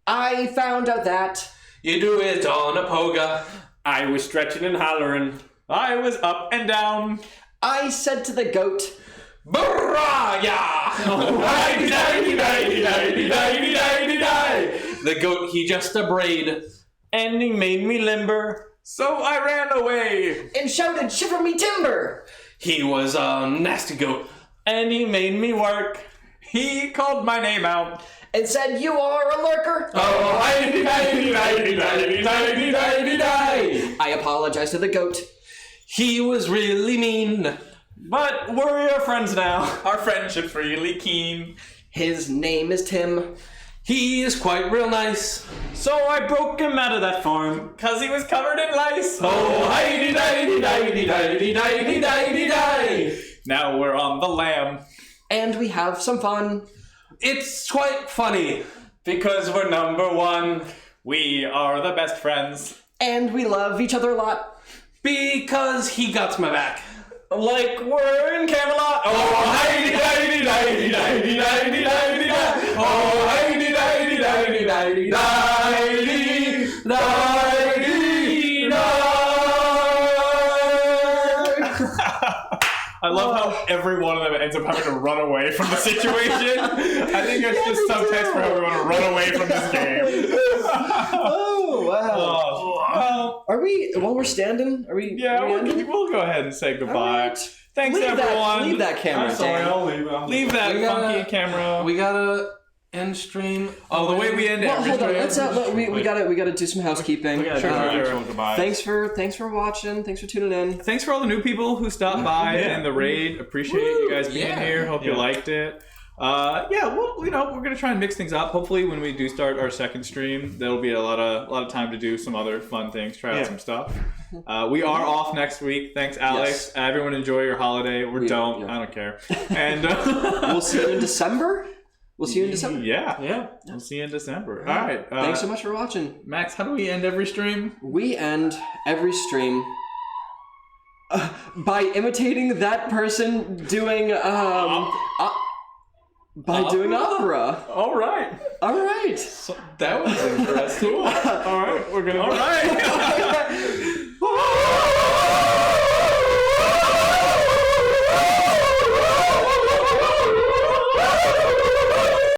I found out that You do it on a poga. I was stretching and hollering. I was up and down. I said to the goat, Baraya! The goat, he just a braid. And he made me limber. So I ran away. And shouted, "Shiver me timber!" He was a nasty goat. And he made me work. He called my name out. And said, "You are a lurker." Oh, I apologize to the goat. He was really mean. But we're your friends now. Our friendship's really keen. His name is Tim. He is quite real nice. So I broke him out of that farm. Cause he was covered in lice. Oh, hi-di-di-di-di-di-di-di-di-di-di. Now we're on the lamb. And we have some fun. It's quite funny. Because we're number one. We are the best friends. And we love each other a lot. Because he got my back. Like we're in Camelot. Oh, hi-di-di-di-di-di-di-di-di-di-di-di. Oh, I love how every one of them ends up having to run away from the situation. I think it's just subtext for how we want to run away from this game. Oh, wow. Well, Are we, while we're standing, are we? yeah, are we ending? we'll go ahead and say goodbye. Alright. Thanks, Leave everyone. leave that camera, I'm sorry, Dan. I'll leave it. Leave that We gotta- funky camera. We gotta end stream. Oh, the way we end Well, every hold on. stream. Let's we gotta do some housekeeping. gotta do Sure, Alright. sure. Goodbye. Thanks for watching. Thanks for tuning in. Thanks for all the new people who stopped by in the raid. Appreciate you guys being yeah. here. Hope you liked it. Yeah, well, we're gonna try and mix things up. Hopefully, when we do start our second stream, there'll be a lot of time to do some other fun things, try out some stuff. We are off next week. Thanks, Alex. Yes. Everyone enjoy your holiday. Or don't. yeah. I don't care. And We'll see you in December. We'll see you in December. yeah, we'll see you in December. All right. Thanks so much for watching. Max. How do we end every stream? We end every stream by imitating that person doing doing opera. All right. All right. That was interesting. All right. We're gonna. All right.